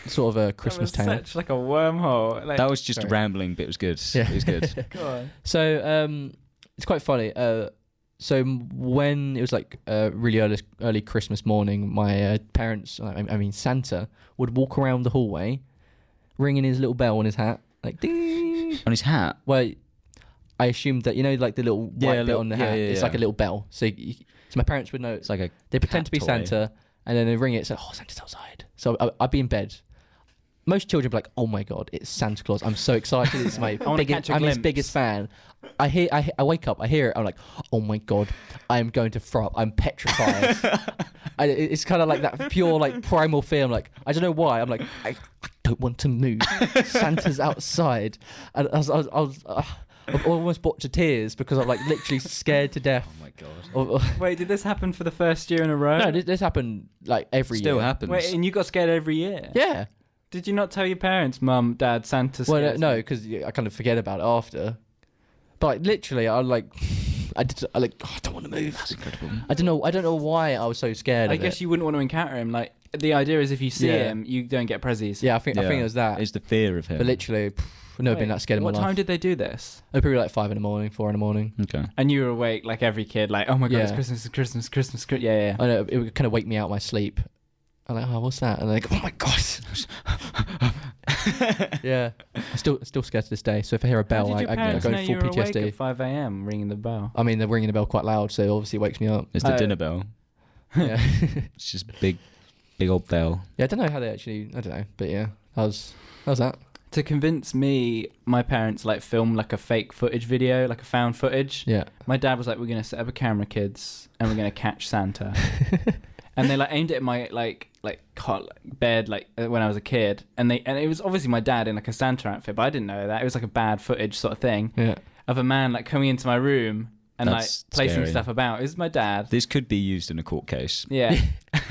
sort of a Christmas that was tale. such like a wormhole. Like, That was just Sorry. rambling, but it was good. Yeah. It was good. go on. So it's quite funny. So when it was like really early Christmas morning, my parents, I mean Santa, would walk around the hallway, ringing his little bell on his hat, like ding. On his hat. Well, I assumed that like the little white bit on the hat. It's like a little bell. So my parents would know. It's like a. They pretend cat to be toy. Santa, and then they ring it. Say, "Oh, Santa's outside." So I'd be in bed. Most children would be like, "Oh my god, it's Santa Claus! I'm so excited! It's my wanna catch a I'm his glimpse." biggest fan." I wake up, I hear it, I'm like, "Oh my god, I am going to throw up! I'm petrified." It's kind of like that pure like primal fear. I'm like, I don't know why. I'm like, I don't want to move. Santa's outside, and I was I've almost brought to tears because I'm like literally scared to death. Oh my god. Wait, did this happen for the first year in a row? No, this happened like every Still year. happens. Wait, and you got scared every year? Yeah. Did you not tell your parents, Mum, Dad, Santa? Well, scares no, me? because I kind of forget about it after. But like, literally, I don't want to move. That's incredible. I don't know why I was so scared. I of guess it. you wouldn't want to encounter him. Like, the idea is if you see Yeah. him, you don't get prezzies. Yeah, I think it was that. It's the fear of him. But literally, I've never been that scared in my What life. time did they do this? It was probably like 5 in the morning, 4 in the morning. Okay. And you were awake like every kid, like, oh my god, it's Yeah. Christmas, it's Christmas, it's Christmas, Christmas. Yeah. I know it would kind of wake me out of my sleep. I'm like, oh, what's that? And I'm like, oh my god. Yeah, I'm still scared to this day. So if I hear a How bell, did your I parents go know in you full were awake PTSD. at 5 a.m. ringing the bell? I mean, they're ringing the bell quite loud, so obviously it wakes me up. It's the Oh. dinner bell. Yeah. It's just big old bell. Yeah, I don't know how they actually. I don't know, but yeah, how's that? To convince me, my parents like filmed like a fake footage video, like a found footage. Yeah. My dad was like, "We're gonna set up a camera, kids, and we're gonna catch Santa." And they like aimed it at my cot bed when I was a kid, and it was obviously my dad in like a Santa outfit, but I didn't know that. It was like a bad footage sort of thing Yeah. of a man like coming into my room and That's like placing scary. stuff about. It was my dad. This could be used in a court case. Yeah.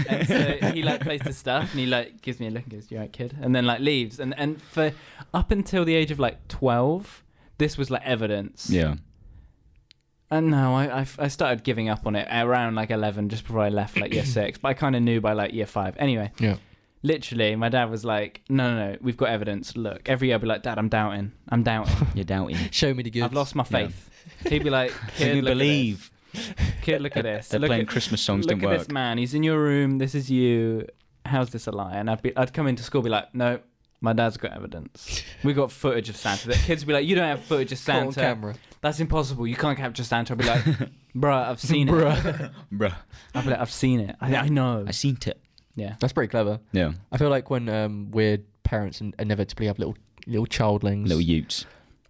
And so he like places stuff and he like gives me a look and goes, "You right, kid?" And then like leaves. And for up until the age of like 12, this was like evidence. Yeah. No, I started giving up on it around like 11, just before I left like year 6. But I kind of knew by like year 5. Anyway, literally, my dad was like, no, we've got evidence. Look, every year I'd be like, Dad, I'm doubting. You're doubting. Show me the goods. I've lost my faith. He'd be like, Can you believe? Kid, look at this. They're playing Christmas songs, didn't Look work. at this man. He's in your room. This is you. How's this a lie? And I'd come into school, be like, no, my dad's got evidence. We got footage of Santa. The kids would be like, you don't have footage of Caught on Santa. camera. That's impossible. You can't capture Santa. I'd be like, bruh, I've seen it. Bruh. I'd be like, I've seen it. I know. I seen it. Yeah. That's pretty clever. Yeah. I feel like when we're parents and inevitably have little childlings, Little utes.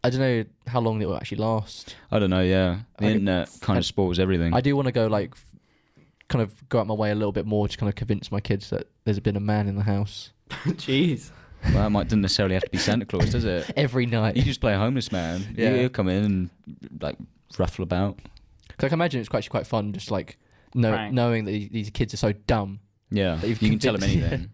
I don't know how long it will actually last. I don't know, yeah. The internet kind of spoils everything. I do want to go like, kind of go out my way a little bit more to kind of convince my kids that there's been a man in the house. Jeez. Well, that doesn't necessarily have to be Santa Claus, does it? Every night. You just play a homeless man. Yeah. He'll come in and like ruffle about. Cause I can imagine it's quite fun, just like knowing that these kids are so dumb. Yeah, that you've you can tell them convinced- anything.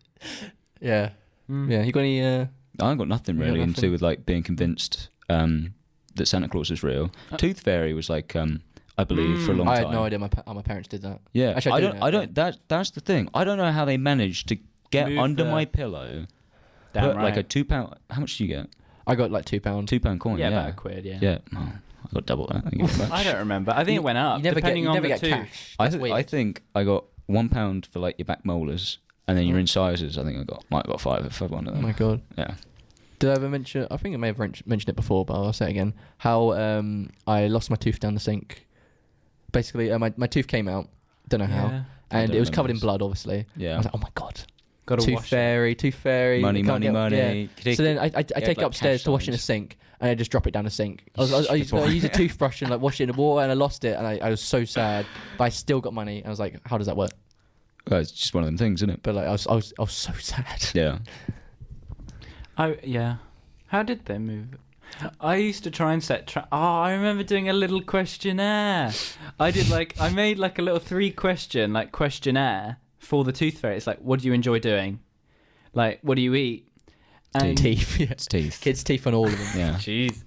Yeah. Yeah. You got any? I ain't got nothing You got really to nothing? do with like being convinced that Santa Claus was real. Tooth Fairy was like, I believe, for a long I time. had no idea how my parents did that. Yeah, Actually, I don't. That's the thing. I don't know how they managed to get Move under the- my pillow. Damn Put like right. a £2. How much do you get? I got like £2. £2 coin. Yeah, Yeah, about a quid, yeah. Yeah. Oh, I got double that. Thank you very much. I don't remember. I think it went up. You never depending on never the get tooth. cash. I, That's weird. I think I got £1 for like your back molars, and then your incisors. I think might have got 5 if I wanted Oh them. my god. Yeah. Did I ever mention? I think I may have mentioned it before, but I'll say it again. How I lost my tooth down the sink. Basically, my tooth came out. Don't know how, Yeah. and don't it was remember covered in this. blood. Obviously, I Yeah. was like, oh my god. Got to Tooth wash it. fairy. Money, I can't money, get- money. Yeah. So then I take like, it upstairs cash to wash in a signs. sink, and I just drop it down the sink. I use a toothbrush and like wash it in the water, and I lost it, and I was so sad. But I still got money. And I was like, how does that work? Well, it's just one of them things, isn't it? But like, I was so sad. Yeah. Yeah. How did they move it? I used to try and set. I remember doing a little questionnaire. I made like a little 3-question like questionnaire for the tooth fairy. It's like, what do you enjoy doing? Like, what do you eat? And Teeth. Yeah. It's teeth. Kids' teeth on all of them. Yeah. Jeez.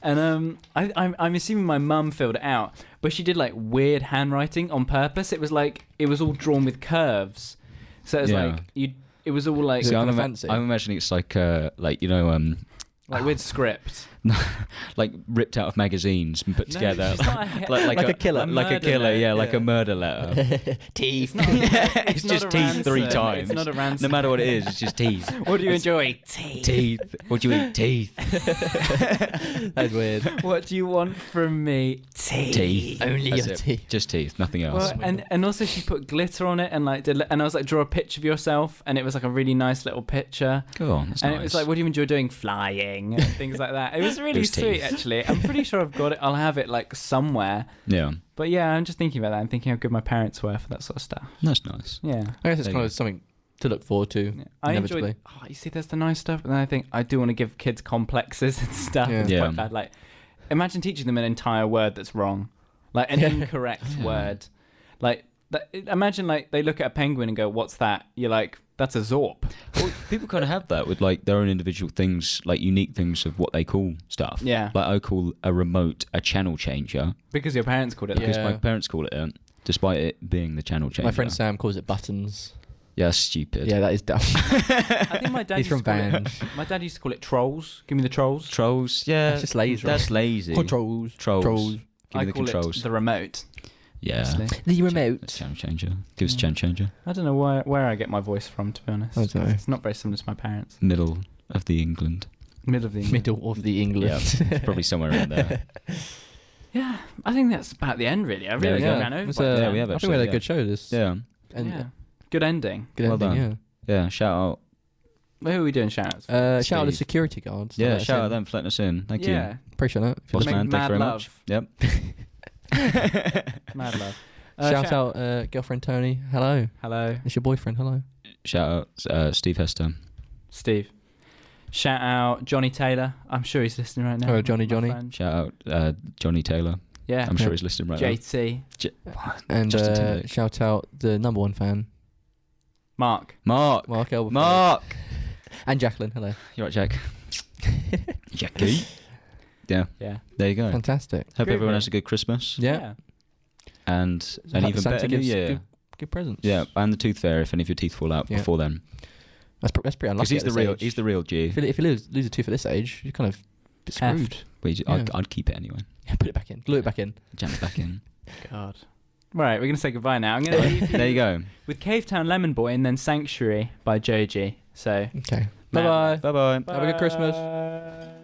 And I'm assuming my mum filled it out, but she did like weird handwriting on purpose. It was like it was all drawn with curves, so it was Yeah. like you. It was all like Is it I'm, kinda fancy? I'm imagining it's like you know with script. like ripped out of magazines and put No, together it's not a- Like a killer. like a murder killer, letter, yeah, like yeah. a murder letter. Teeth. It's not just a teeth 3 ransom. times. It's not a ransom. No matter what it is, it's just teeth. What do you enjoy? Teeth. Teeth. What do you eat? Teeth. That's weird. What do you want from me? Teeth. Only That's your it. teeth. Just teeth, nothing else. Well, and also she put glitter on it and like and I was like, draw a picture of yourself, and it was like a really nice little picture. Go on, that's And nice. it was like, what do you enjoy doing? Flying and things like that. It was really was sweet, teeth. actually. I'm pretty sure I've got it. I'll have it like somewhere. Yeah, But yeah, I'm just thinking about that. I'm thinking how good my parents were for that sort of stuff. that's nice. Yeah. I guess it's There you kind go. of something to look forward to. Yeah. I Inevitably. enjoyed. Oh, you see, there's the nice stuff, but then I think I do want to give kids complexes and stuff. Yeah. It's Yeah. quite bad. Like, imagine teaching them an entire word that's wrong, like an incorrect word. Like, imagine like they look at a penguin and go, "What's that?" You're like, "That's a zorp." Well, people kind of have that with like their own individual things, like unique things of what they call stuff. Yeah. Like I call a remote a channel changer Because your parents called it that. because Yeah. my parents call it despite it being the channel changer. My friend Sam calls it buttons. Yeah, that's stupid. Yeah, that is dumb. I think my dad He's used from to call it. Vange. My dad used to call it trolls. Give me the trolls. Trolls. Yeah, That's just lazy. That's lazy. Controls. Trolls. Trolls. Give I me the call controls. it the remote. Yeah. Actually. The remote. Channel changer. Give us a channel changer. I don't know where I get my voice from, to be honest. I don't know. It's not very similar to my parents. Middle of the England. Middle of the England. Middle of the England. Yeah, it's probably somewhere around there. Yeah, I think that's about the end, really. I There really we go. ran over. It's by a- the Yeah, we end. have I think we had a actually, good show. This. Yeah. And Yeah. Good ending. good Well ending. done. Yeah. Shout out. Who are we doing shout-outs for? Yeah. Shout out to Steve. security guards. Yeah. Let us shout in. out them for letting us in. Thank yeah. you. Appreciate that. If you're Boss Make man, thank you mad very love. much. Yep. Mad love. Shout out girlfriend Tony. Hello. Hello, It's your boyfriend. Hello. Shout out Steve Hester. Steve. Shout out Johnny Taylor. I'm sure he's listening right now. Oh, Johnny, my Johnny. friend. Shout out Johnny Taylor. Yeah. I'm sure he's listening right JT. And Justin Timberlake. shout out the number one fan, Mark. now. Mark Elberfeld. Mark. And Jacqueline. Hello. You right, Jack? Jackie. Yeah. Yeah. There you go. Fantastic. Hope Great, everyone mate. has a good Christmas. Yeah. And an even Santa better New gives Year. Good presents. Yeah, and the tooth fairy if any of your teeth fall out Yeah. before then. That's pretty unlucky. Because he's the real G. If you lose a tooth at this age, you're kind of screwed. I'd keep it anyway. Yeah, put it back in. Glue it back in. Jam it back in. God. Right, we're going to say goodbye now. I'm going to leave There you go. with Cave Town Lemon Boy and then Sanctuary by Joji. So, Okay. Matt. Bye-bye. Bye-bye. Have a good Christmas. Bye.